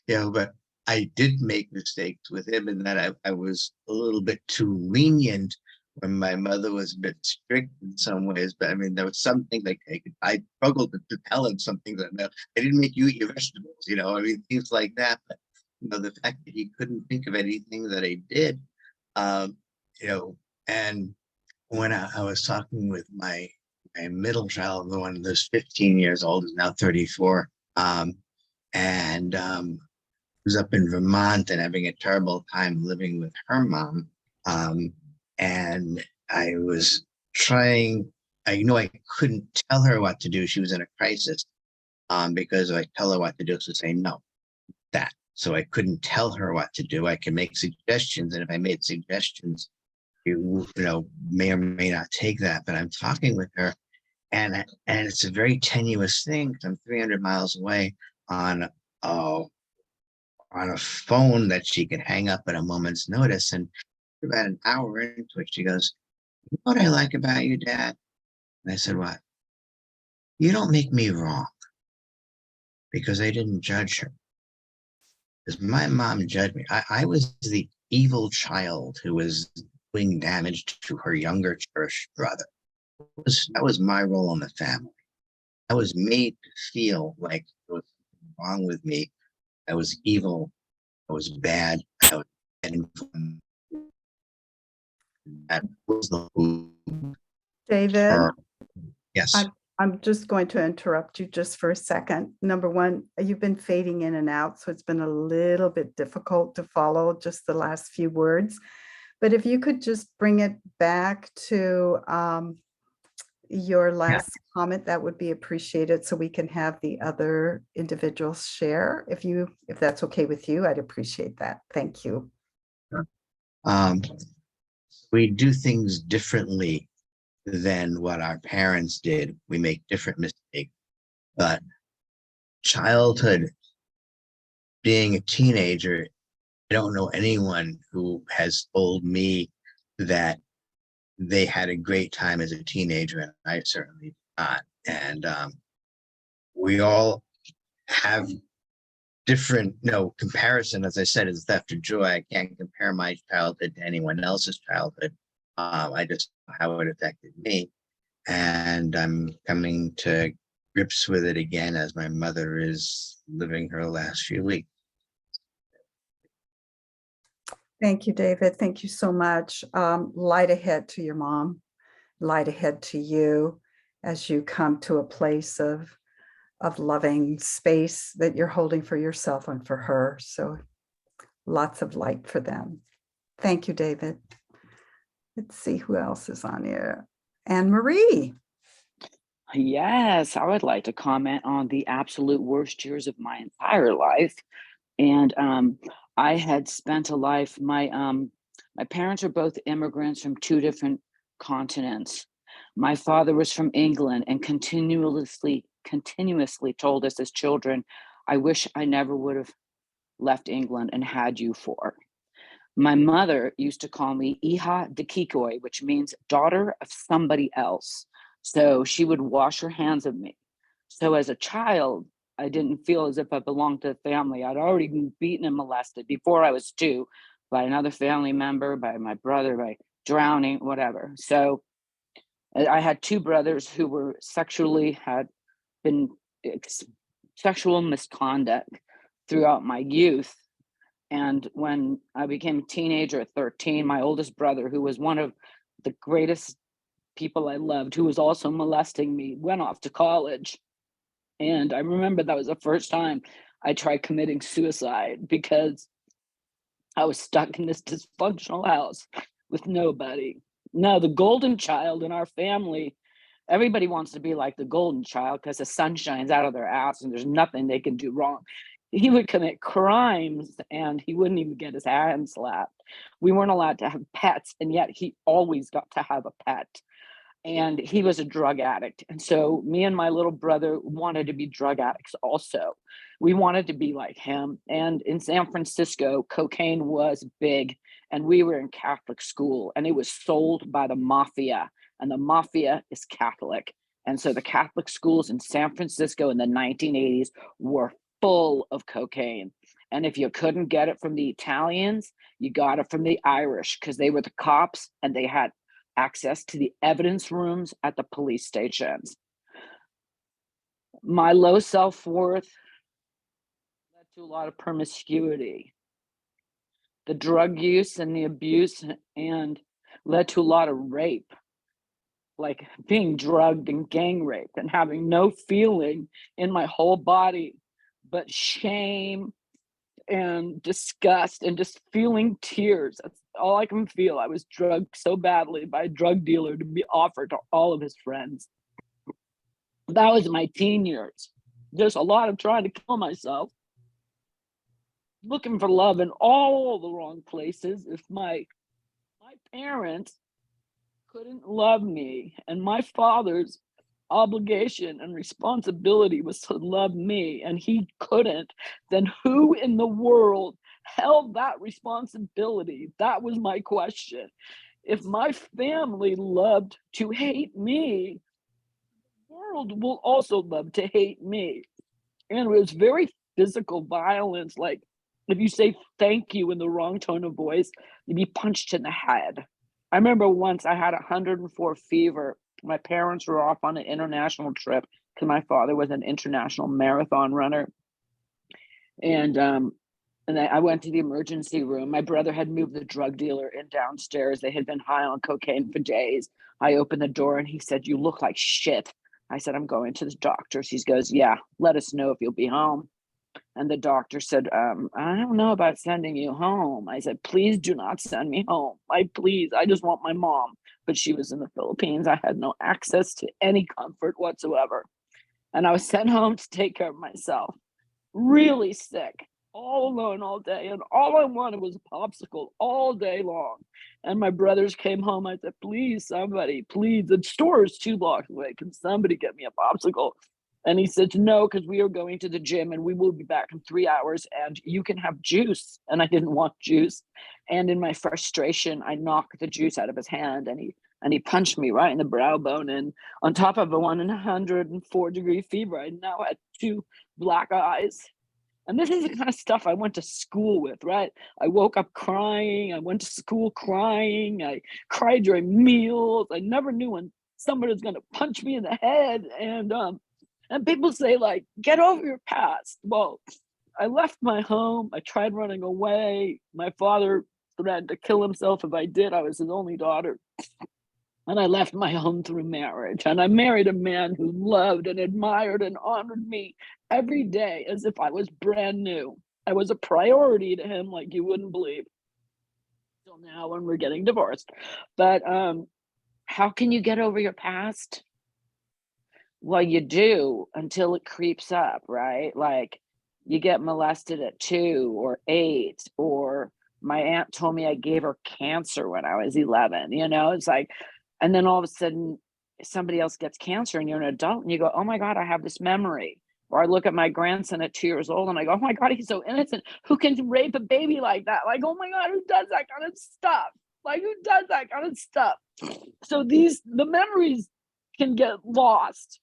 but I did make mistakes with him, and that I was a little bit too lenient when my mother was a bit strict in some ways. But I mean, there was something like I struggled to tell him something that I didn't make you eat your vegetables, I mean, things like that. But the fact that he couldn't think of anything that I did, and when I was talking with my middle child, the one that's 15 years old, is now 34, and was up in Vermont and having a terrible time living with her mom. And I was trying, I couldn't tell her what to do. She was in a crisis, because I tell her what to do, so say no, that. So I couldn't tell her what to do. I could make suggestions, and if I made suggestions, you may or may not take that. But I'm talking with her, and it's a very tenuous thing, because I'm 300 miles away on a phone that she could hang up at a moment's notice. And about an hour into it, she goes, "You know what I like about you, Dad?" And I said, "What?" "You don't make me wrong." Because I didn't judge her. Because my mom judged me. I was the evil child who was doing damage to her younger cherished brother. That was my role in the family. I was made to feel like there was something wrong with me. I was evil. I was bad. I was bad. That was the David, yes. I'm just going to interrupt you just for a second. Number one, you've been fading in and out, so it's been a little bit difficult to follow just the last few words. But if you could just bring it back to your last comment, that would be appreciated, so we can have the other individuals share. If that's okay with you, I'd appreciate that. Thank you. We do things differently than what our parents did. We make different mistakes, but childhood, being a teenager, I don't know anyone who has told me that they had a great time as a teenager, and I certainly did not. And we all have different, comparison, as I said, is theft of joy. I can't compare my childhood to anyone else's childhood. I just know how it affected me. And I'm coming to grips with it again as my mother is living her last few weeks. Thank you, David. Thank you so much. Light ahead to your mom, light ahead to you as you come to a place of loving space that you're holding for yourself and for her. So lots of light for them. Thank you, David. Let's see who else is on here. Anne Marie. Yes, I would like to comment on the absolute worst years of my entire life. And I had spent a life, my parents are both immigrants from two different continents. My father was from England and continuously told us as children, "I wish I never would have left England and had you for." My mother used to call me Hija de Kikoi, which means daughter of somebody else. So she would wash her hands of me. So as a child, I didn't feel as if I belonged to the family. I'd already been beaten and molested before I was 2 by another family member, by my brother, by drowning, whatever. So I had 2 brothers who were had been sexual misconduct throughout my youth. And when I became a teenager at 13, my oldest brother, who was one of the greatest people I loved, who was also molesting me, went off to college. And I remember that was the first time I tried committing suicide because I was stuck in this dysfunctional house with nobody. Now, the golden child in our family, everybody wants to be like the golden child because the sun shines out of their ass and there's nothing they can do wrong. He would commit crimes and he wouldn't even get his hand slapped. We weren't allowed to have pets, and yet he always got to have a pet. And he was a drug addict. And so me and my little brother wanted to be drug addicts also. We wanted to be like him. And in San Francisco, cocaine was big, and we were in Catholic school, and it was sold by the mafia, and the mafia is Catholic. And so the Catholic schools in San Francisco in the 1980s were full of cocaine. And if you couldn't get it from the Italians, you got it from the Irish, because they were the cops and they had access to the evidence rooms at the police stations. My low self-worth led to a lot of promiscuity. The drug use and the abuse and led to a lot of rape, like being drugged and gang raped and having no feeling in my whole body but shame and disgust and just feeling tears. That's all I can feel. I was drugged so badly by a drug dealer to be offered to all of his friends. That was my teen years. There's a lot of trying to kill myself, looking for love in all the wrong places. If my parents couldn't love me, and my father's obligation and responsibility was to love me, and he couldn't, then who in the world held that responsibility? That was my question. If my family loved to hate me, the world will also love to hate me. And it was very physical violence. Like if you say thank you in the wrong tone of voice, you'd be punched in the head. I remember once I had 104 fever. My parents were off on an international trip because my father was an international marathon runner. And I went to the emergency room. My brother had moved the drug dealer in downstairs. They had been high on cocaine for days. I opened the door and he said, "You look like shit." I said, "I'm going to the doctor's." He goes, "Yeah, let us know if you'll be home." And the doctor said, "I don't know about sending you home." I said, "Please do not send me home. I just want my mom." But she was in the Philippines. I had no access to any comfort whatsoever. And I was sent home to take care of myself, really sick, all alone all day. And all I wanted was a popsicle all day long. And my brothers came home. I said, "Please, somebody, please. The store is 2 blocks away. Can somebody get me a popsicle?" And he said, "No, because we are going to the gym and we will be back in 3 hours and you can have juice." And I didn't want juice. And in my frustration, I knocked the juice out of his hand and he punched me right in the brow bone. And on top of a 104-degree fever, I now had 2 black eyes. And this is the kind of stuff I went to school with, right? I woke up crying. I went to school crying. I cried during meals. I never knew when somebody was going to punch me in the head. And people say, like, get over your past. Well, I left my home. I tried running away. My father threatened to kill himself if I did. I was his only daughter. And I left my home through marriage. And I married a man who loved and admired and honored me every day as if I was brand new. I was a priority to him like you wouldn't believe. Till now when we're getting divorced. But how can you get over your past? Well, you do until it creeps up, right? Like you get molested at 2 or 8, or my aunt told me I gave her cancer when I was 11, it's like, and then all of a sudden somebody else gets cancer and you're an adult and you go, "Oh my God, I have this memory." Or I look at my grandson at 2 years old and I go, "Oh my God, he's so innocent. Who can rape a baby like that?" Like, oh my God, who does that kind of stuff? Like, who does that kind of stuff? So the memories can get lost.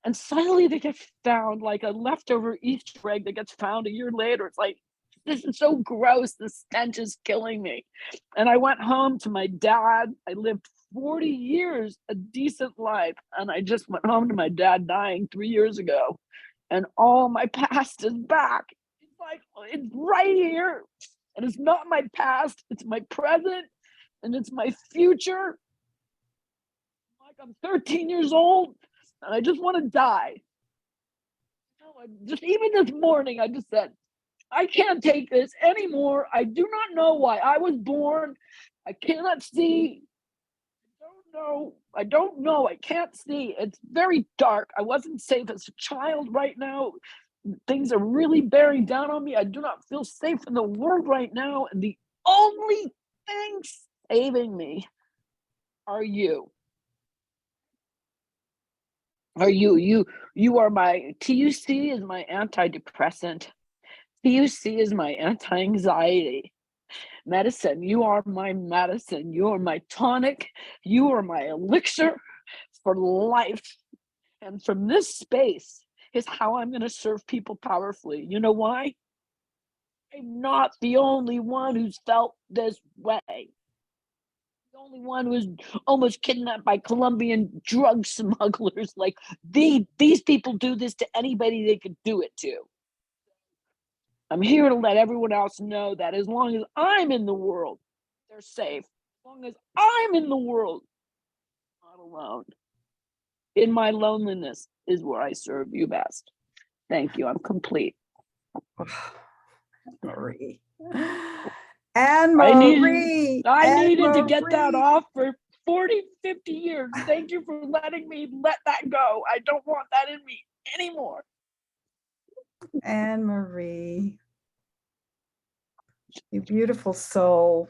And suddenly they get found like a leftover Easter egg that gets found a year later. It's like, this is so gross. The stench is killing me. And I went home to my dad. I lived 40 years, a decent life. And I just went home to my dad dying 3 years ago. And all my past is back. It's like it's right here, and it's not my past, it's my present, and it's my future. Like I'm 13 years old, and I just want to die. Just even this morning, I just said, I can't take this anymore. I do not know why I was born. I cannot see. I don't know. I can't see. It's very dark. I wasn't safe as a child right now. Things are really bearing down on me. I do not feel safe in the world right now. And the only thing saving me are you. Are you. You are my, TUC is my antidepressant. TUC is my anti-anxiety medicine. You are my medicine. You are my tonic. You are my elixir for life. And from this space is how I'm going to serve people powerfully. You know why? I'm not the only one who's felt this way. The only one who was almost kidnapped by Colombian drug smugglers. Like these people do this to anybody they could do it to. I'm here to let everyone else know that as long as I'm in the world, they're safe. As long as I'm in the world, I'm not alone. In my loneliness is where I serve you best. Thank you. I'm complete. Marie. Anne-Marie. I needed to get that Anne-Marie. off for 40, 50 years. Thank you for letting me let that go. I don't want that in me anymore. Anne-Marie. You beautiful soul.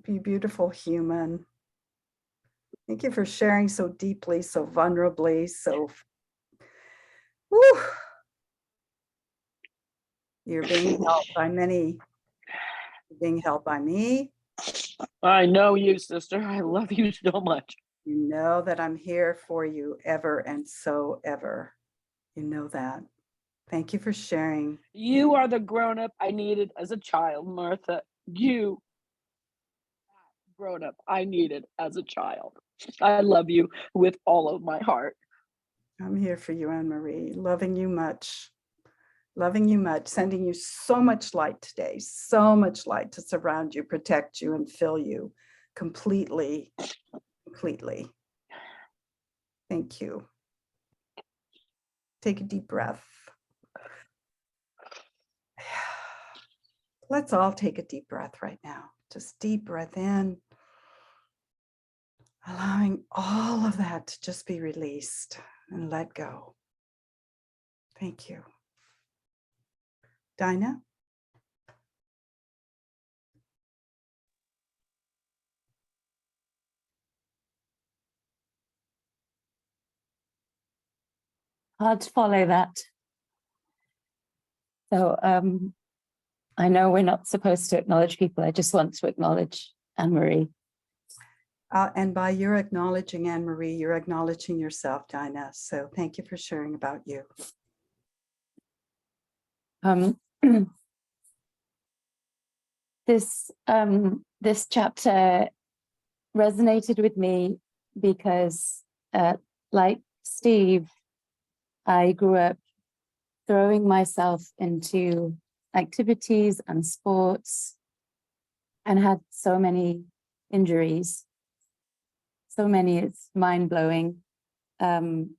You beautiful human. Thank you for sharing so deeply, so vulnerably, so. Whew. You're being helped by many. You're being helped by me. I know you, sister. I love you so much. You know that I'm here for you ever and so ever. You know that. Thank you for sharing. You are the grown-up I needed as a child, Martha. You, grown-up I needed as a child. I love you with all of my heart. I'm here for you, Anne-Marie. Loving you much. Loving you much. Sending you so much light today. So much light to surround you, protect you, and fill you completely. Completely. Thank you. Take a deep breath. Let's all take a deep breath right now. Just deep breath in. Allowing all of that to just be released and let go. Thank you. Dinah? Hard to follow that. So I know we're not supposed to acknowledge people. I just want to acknowledge Anne-Marie. And by your acknowledging Anne-Marie, you're acknowledging yourself, Dinah. So thank you for sharing about you. This chapter resonated with me because, like Steve, I grew up throwing myself into activities and sports and had so many injuries. So many, it's mind-blowing. And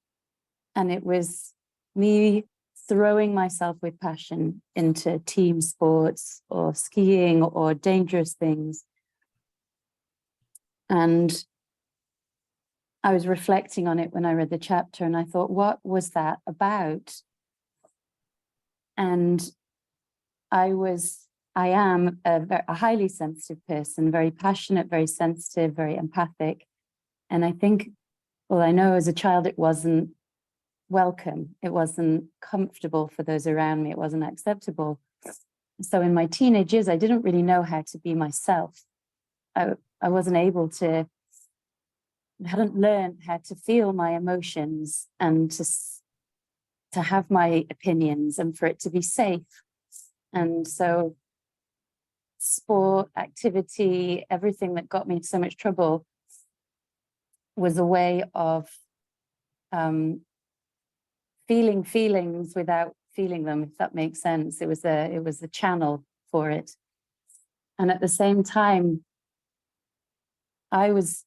it was me throwing myself with passion into team sports or skiing or dangerous things. And I was reflecting on it when I read the chapter and I thought, what was that about? And I am a highly sensitive person, very passionate, very sensitive, very empathic. And I think, well, I know as a child, it wasn't welcome. It wasn't comfortable for those around me. It wasn't acceptable. So in my teenage years, I didn't really know how to be myself. I wasn't able to, I hadn't learned how to feel my emotions and to have my opinions and for it to be safe. And so sport, activity, everything that got me in so much trouble was a way of feeling feelings without feeling them, if that makes sense. It was a channel for it. And at the same time, I was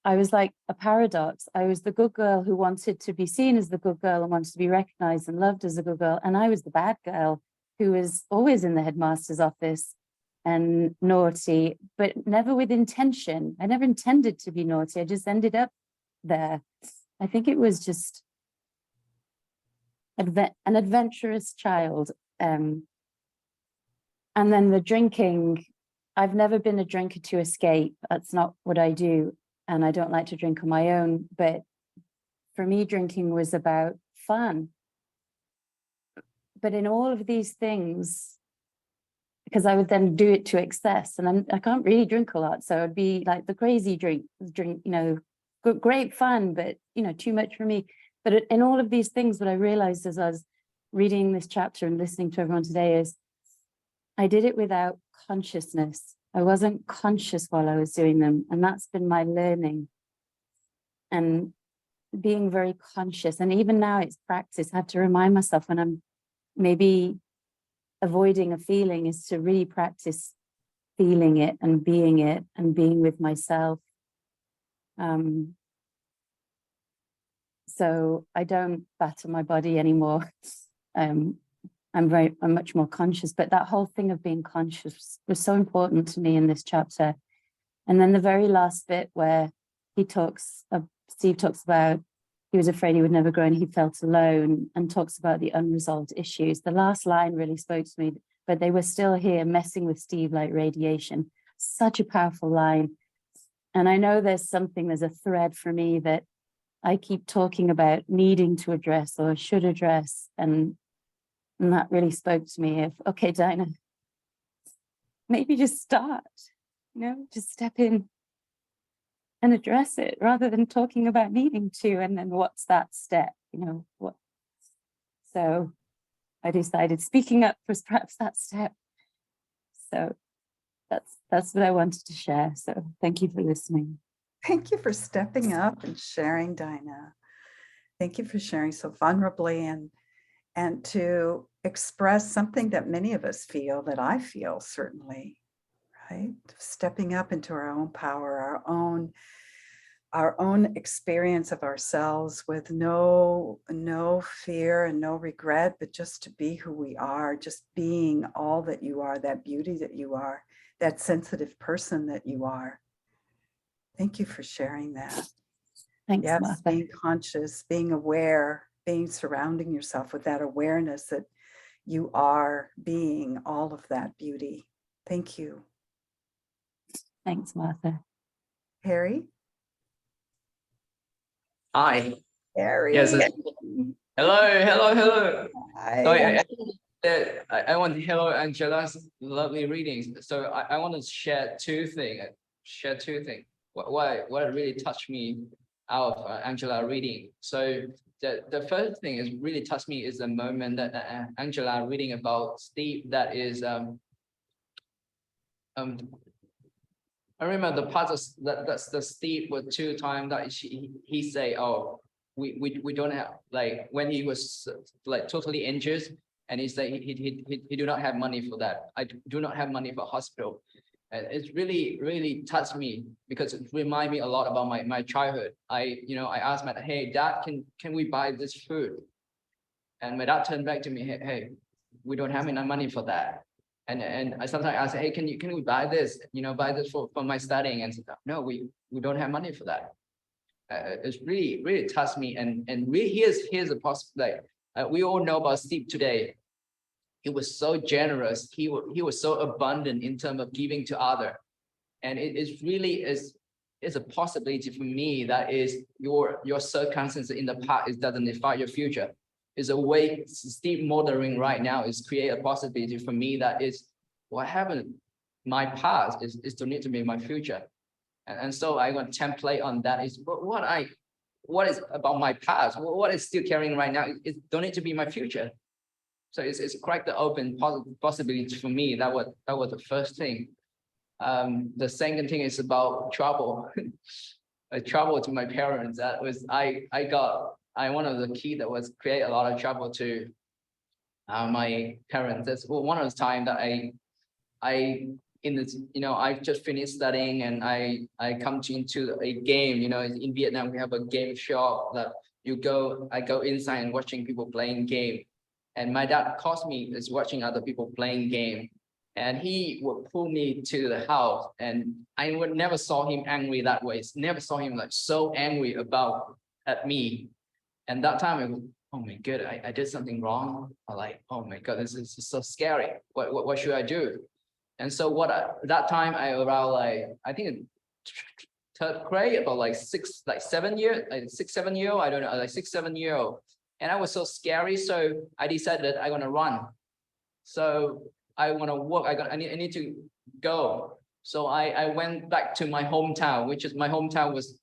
like a paradox. I was the good girl who wanted to be seen as the good girl and wanted to be recognized and loved as a good girl. And I was the bad girl who was always in the headmaster's office and naughty, but never with intention. I never intended to be naughty. I just ended up there. I think it was just an adventurous child. And then the drinking, I've never been a drinker to escape. That's not what I do. And I don't like to drink on my own. But for me, drinking was about fun. But in all of these things, because I would then do it to excess, and I can't really drink a lot. So it'd be like the crazy drink, you know, great fun, but, you know, too much for me. But in all of these things, what I realized as I was reading this chapter and listening to everyone today is I did it without consciousness. I wasn't conscious while I was doing them. And that's been my learning. And being very conscious. And even now it's practice. I have to remind myself when I'm maybe avoiding a feeling is to really practice feeling it and being with myself. So I don't batter my body anymore. I'm much more conscious, but that whole thing of being conscious was so important to me in this chapter. And then the very last bit where Steve talks about he was afraid he would never grow and he felt alone, and talks about the unresolved issues. The last line really spoke to me, but they were still here messing with Steve like radiation. Such a powerful line. And I know there's a thread for me that I keep talking about needing to address or should address. And that really spoke to me of, okay, Dinah, maybe just start, you know, just step in and address it rather than talking about needing to. And then what's that step, you know, what? So I decided speaking up was perhaps that step. So that's what I wanted to share. So thank you for listening. Thank you for stepping up and sharing, Dinah. Thank you for sharing so vulnerably and to express something that many of us feel, that I feel certainly, right? Stepping up into our own power, our own experience of ourselves with no fear and no regret, but just to be who we are, just being all that you are, that beauty that you are, that sensitive person that you are. Thank you for sharing that. Thanks, yes, Martha. being conscious, being aware, surrounding yourself with that awareness that you are being all of that beauty. Thank you. Thanks, Martha. Harry? Hi. Harry. Yes. Hello. Hi. Sorry, I want to hello Angela's lovely readings. So I want to share two things. What really touched me out of Angela reading. So the first thing is really touched me is the moment that Angela reading about Steve. That is I remember the part that's the Steve was 2 times that he say, oh, we don't have, like when he was like totally injured, and he said he do not have money for that. I do not have money for hospital. And it's really touched me because it remind me a lot about my childhood. I asked my dad, hey dad, can we buy this food? And my dad turned back to me, hey, we don't have enough money for that. And I sometimes ask, hey, can we buy this? Buy this for my studying? And no, we don't have money for that. It's really touched me. And really here's a possibility. We all know about Steve today. He was so generous. He was so abundant in terms of giving to others. And it is really is a possibility for me that is your circumstances in the past doesn't define your future. Is a way Steve modeling right now is create a possibility for me that is what happened my past is to need to be my future. And so I want to template on that is what is about my past, what is still carrying right now, it don't need to be my future. So it's quite the open possibility for me. That was the first thing. The second thing is about trouble. Trouble to my parents. That was I one of the key that was create a lot of trouble to my parents. That's one of the time that I in this, I've just finished studying and I come into a game, in Vietnam, we have a game shop that I go inside and watching people playing game. And my dad caught me is watching other people playing game. And he would pull me to the house and I would never saw him angry that way. Never saw him like so angry at me. And that time I was, oh my God, I did something wrong. I like, oh my God, this is so scary. What should I do? And so that time I around like, I think third grade, about like 6, 7 years, like 6, 7 year old, I don't know, like 6, 7 year old. And I was so scary. So I decided that I'm gonna run. So I want to work. I need to go. So I went back to my hometown, which is my hometown was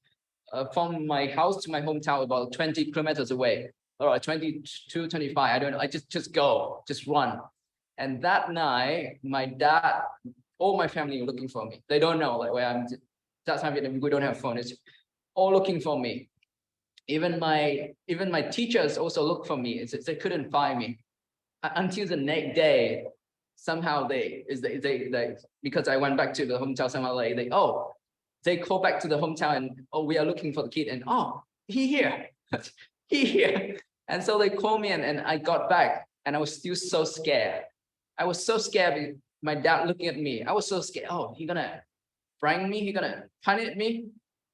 from my house to my hometown about 20 kilometers away, or 22, 25. I don't know. I just go, just run. And that night, my dad, all my family were looking for me. They don't know like where I'm. That time we don't have phone. It's all looking for me. Even my teachers also looked for me. They couldn't find me until the next day. Somehow they because I went back to the hometown. Somehow they call back to the hometown and we are looking for the kid and he here, he here. And so they called me and I got back and I was still so scared. I was so scared with my dad looking at me. I was so scared. Oh, he gonna prank me. He gonna punish me.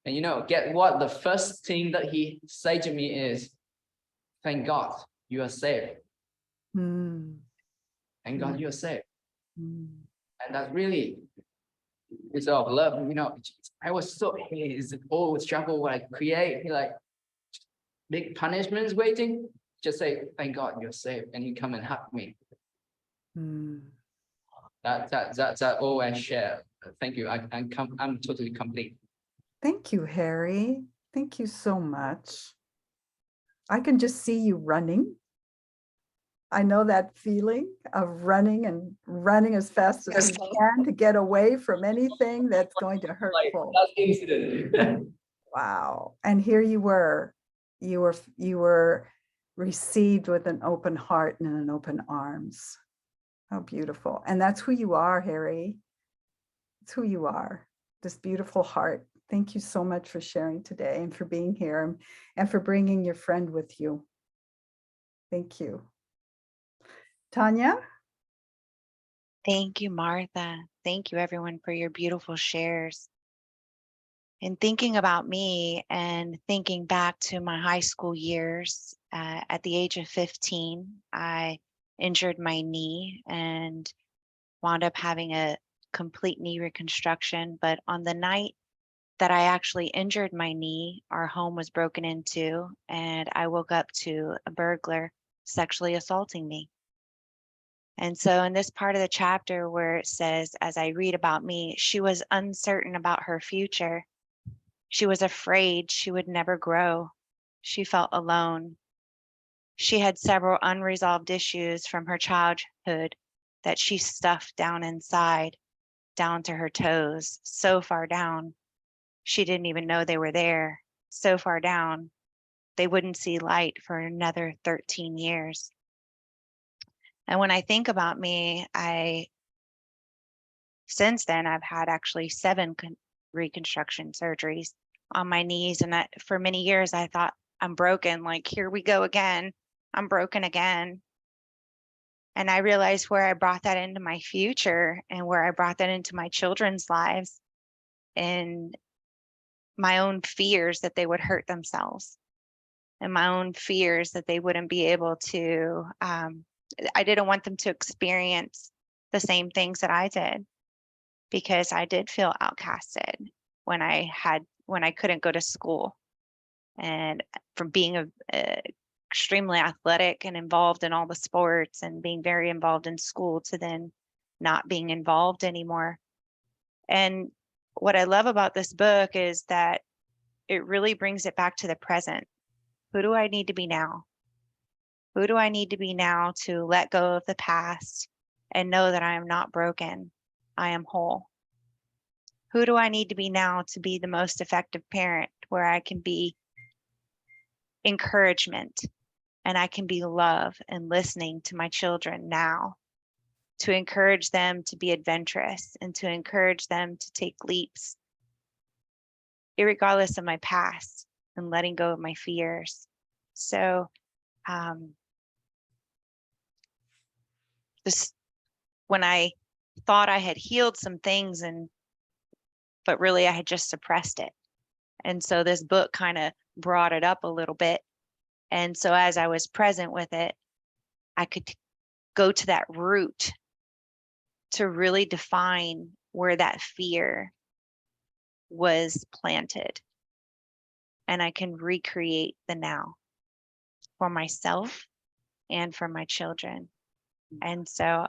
And get what? The first thing that he said to me is, "Thank God you are safe. Thank God you are safe." And that really is of love. I was so it's all struggle what I create. He like big punishments waiting. Just say, "Thank God you're safe," and he come and hug me. That's all I share. Thank you. I'm totally complete. Thank you, Harry. Thank you so much. I can just see you running. I know that feeling of running as fast as you can to get away from anything that's going to hurt. That incident. Wow. And here you were received with an open heart and an open arms. How beautiful. And that's who you are, Harry. It's who you are, this beautiful heart. Thank you so much for sharing today and for being here and for bringing your friend with you. Thank you. Tanya? Thank you, Martha. Thank you, everyone, for your beautiful shares. In thinking about me and thinking back to my high school years, at the age of 15, I injured my knee and wound up having a complete knee reconstruction. But on the night that I actually injured my knee, our home was broken into and I woke up to a burglar sexually assaulting me. And so in this part of the chapter where it says, as I read about me, she was uncertain about her future. She was afraid she would never grow. She felt alone. She had several unresolved issues from her childhood that she stuffed down inside, down to her toes, so far down, she didn't even know they were there, so far down, they wouldn't see light for another 13 years. And when I think about me, since then, I've had actually 7 reconstruction surgeries on my knees. And for many years, I thought, I'm broken, like, here we go again. I'm broken again. And I realized where I brought that into my future and where I brought that into my children's lives and my own fears that they would hurt themselves and my own fears that they wouldn't be able to, I didn't want them to experience the same things that I did, because I did feel outcasted when I couldn't go to school. And from being extremely athletic and involved in all the sports and being very involved in school to then not being involved anymore. And what I love about this book is that it really brings it back to the present. Who do I need to be now? Who do I need to be now to let go of the past and know that I am not broken? I am whole. Who do I need to be now to be the most effective parent, where I can be encouragement and I can be love and listening to my children now, to encourage them to be adventurous and to encourage them to take leaps, irregardless of my past, and letting go of my fears. So this, when I thought I had healed some things, but really I had just suppressed it. And so this book kind of brought it up a little bit. And so as I was present with it, I could go to that root to really define where that fear was planted. And I can recreate the now for myself and for my children. And so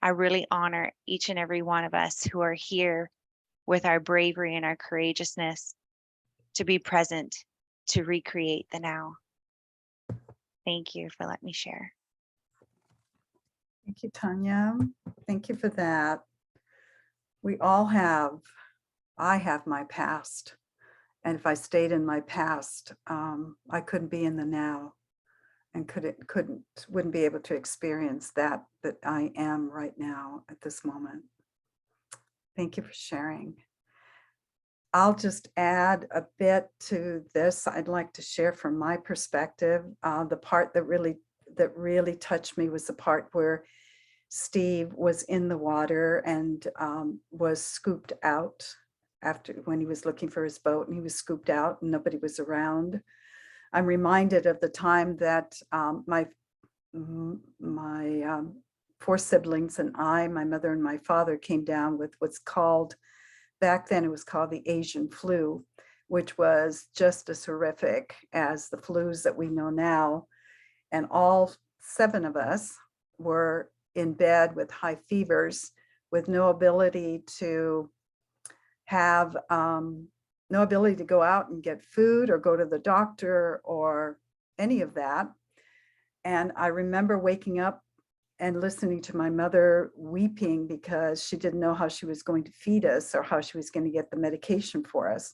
I really honor each and every one of us who are here with our bravery and our courageousness to be present, to recreate the now. Thank you for letting me share. Thank you, Tanya. Thank you for that. We all have, I have my past. And if I stayed in my past, I couldn't be in the now and wouldn't be able to experience that I am right now at this moment. Thank you for sharing. I'll just add a bit to this. I'd like to share from my perspective. The part that really touched me was the part where Steve was in the water and was scooped out when he was looking for his boat, and he was scooped out and nobody was around. I'm reminded of the time that my 4 siblings and I, my mother and my father, came down with what's called, back then it was called the Asian flu, which was just as horrific as the flus that we know now. And all 7 of us were in bed with high fevers, with no ability to have, no ability to go out and get food or go to the doctor or any of that. And I remember waking up and listening to my mother weeping because she didn't know how she was going to feed us or how she was going to get the medication for us,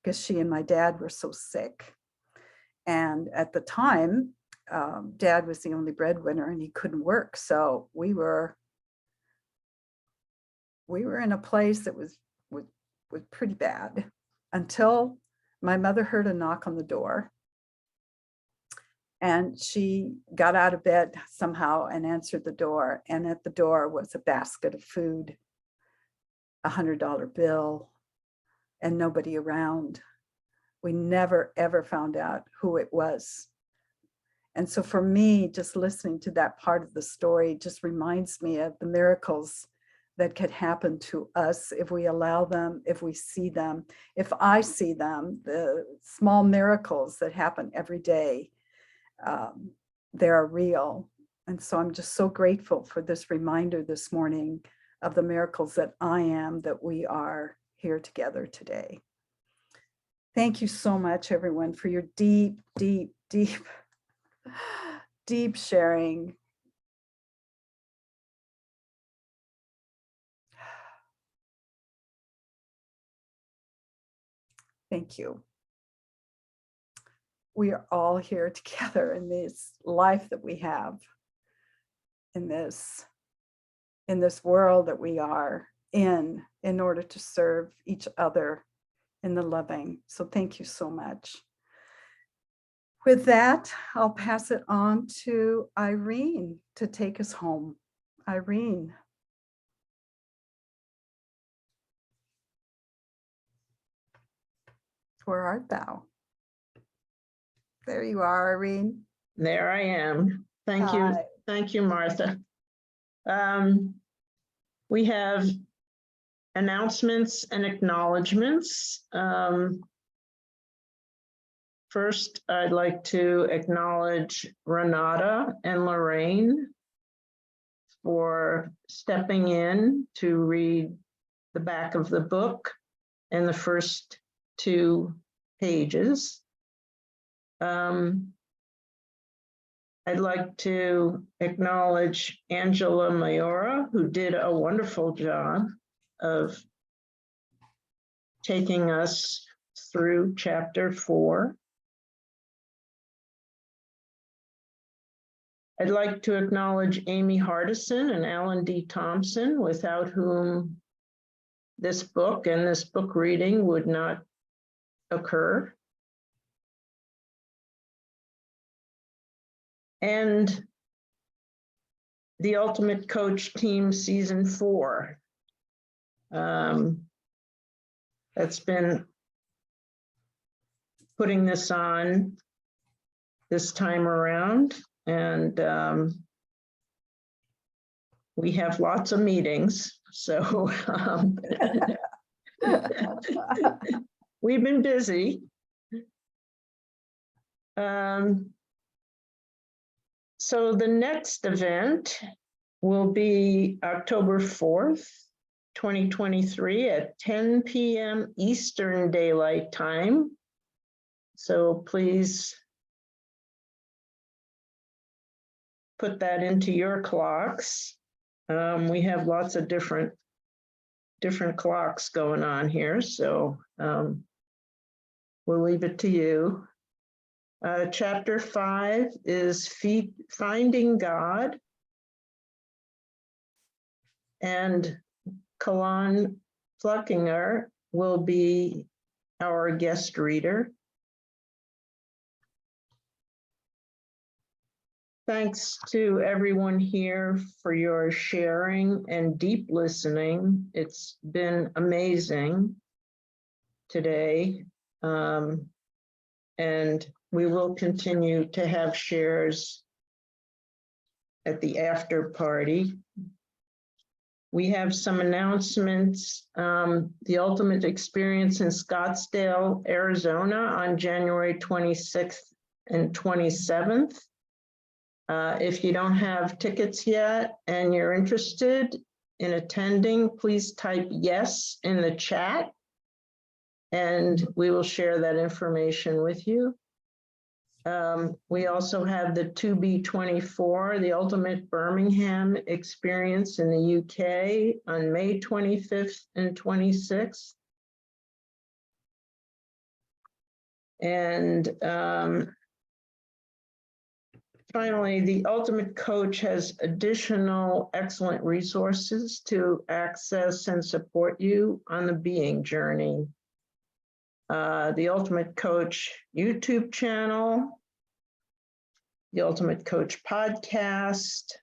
because she and my dad were so sick. And at the time, Dad was the only breadwinner and he couldn't work. So we were in a place that was pretty bad, until my mother heard a knock on the door. And she got out of bed somehow and answered the door. And at the door was a basket of food, a $100 bill, and nobody around. We never, ever found out who it was. And so for me, just listening to that part of the story just reminds me of the miracles that could happen to us if we allow them, if we see them, if I see them, the small miracles that happen every day. They're real. And so I'm just so grateful for this reminder this morning of the miracles that I am, that we are here together today. Thank you so much, everyone, for your deep, deep, deep, deep sharing. Thank you. We are all here together in this life that we have, in this world that we are in order to serve each other in the loving. So thank you so much. With that, I'll pass it on to Irene to take us home. Irene. Where art thou? There you are, Irene. There I am. Thank you. Hi. Thank you, Martha. We have announcements and acknowledgements. First, I'd like to acknowledge Renata and Lorraine for stepping in to read the back of the book and the first 2 pages. I'd like to acknowledge Angela Mayora, who did a wonderful job of taking us through chapter 4. I'd like to acknowledge Amy Hardison and Alan D. Thompson, without whom this book and this book reading would not occur. And the Ultimate Coach Team Season 4. That's been putting this on this time around, and we have lots of meetings, so we've been busy. So the next event will be October 4th, 2023 at 10 p.m. Eastern Daylight Time. So please put that into your clocks. We have lots of different clocks going on here, so we'll leave it to you. Chapter 5 is Finding God. And Kalan Fluckinger will be our guest reader. Thanks to everyone here for your sharing and deep listening. It's been amazing today. And we will continue to have shares at the after party. We have some announcements. The Ultimate Experience in Scottsdale, Arizona on January 26th and 27th. If you don't have tickets yet and you're interested in attending, please type yes in the chat and we will share that information with you. We also have the 2B24, the Ultimate Birmingham Experience in the UK on May 25th and 26th. And finally, the Ultimate Coach has additional excellent resources to access and support you on the being journey. The Ultimate Coach YouTube channel, the Ultimate Coach podcast,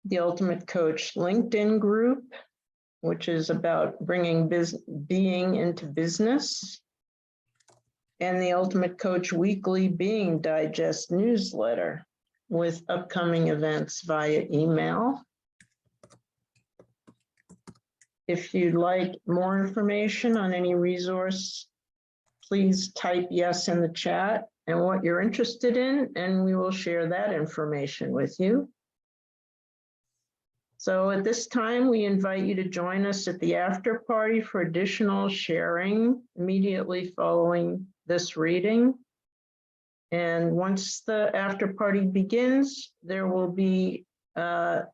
the Ultimate Coach LinkedIn group, which is about bringing being into business, and the Ultimate Coach Weekly Being Digest newsletter with upcoming events via email. If you'd like more information on any resource, please type yes in the chat and what you're interested in, and we will share that information with you. So at this time, we invite you to join us at the after party for additional sharing immediately following this reading. And once the after party begins, there will be no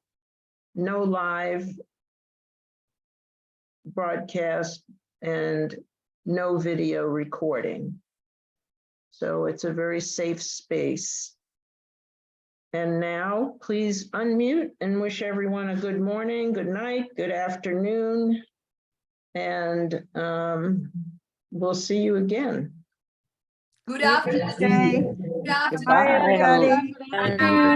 live broadcast and no video recording. So it's a very safe space. And now please unmute and wish everyone a good morning, good night, good afternoon. And we'll see you again. Good afternoon. Good afternoon. Bye, everybody.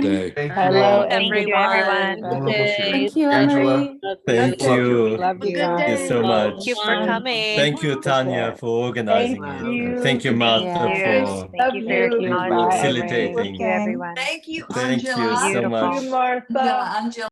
Good day. Hello, everyone. Thank you, Angela. Emily. Thank you. Love you Thank you so much. Thank you for coming. Thank you, Tanya, for organizing it. Thank you, Martha, Yes. for Thank you for your technology. facilitating. Thank you, everyone. Thank you, Thank you Angela. so much. Yeah, Angela.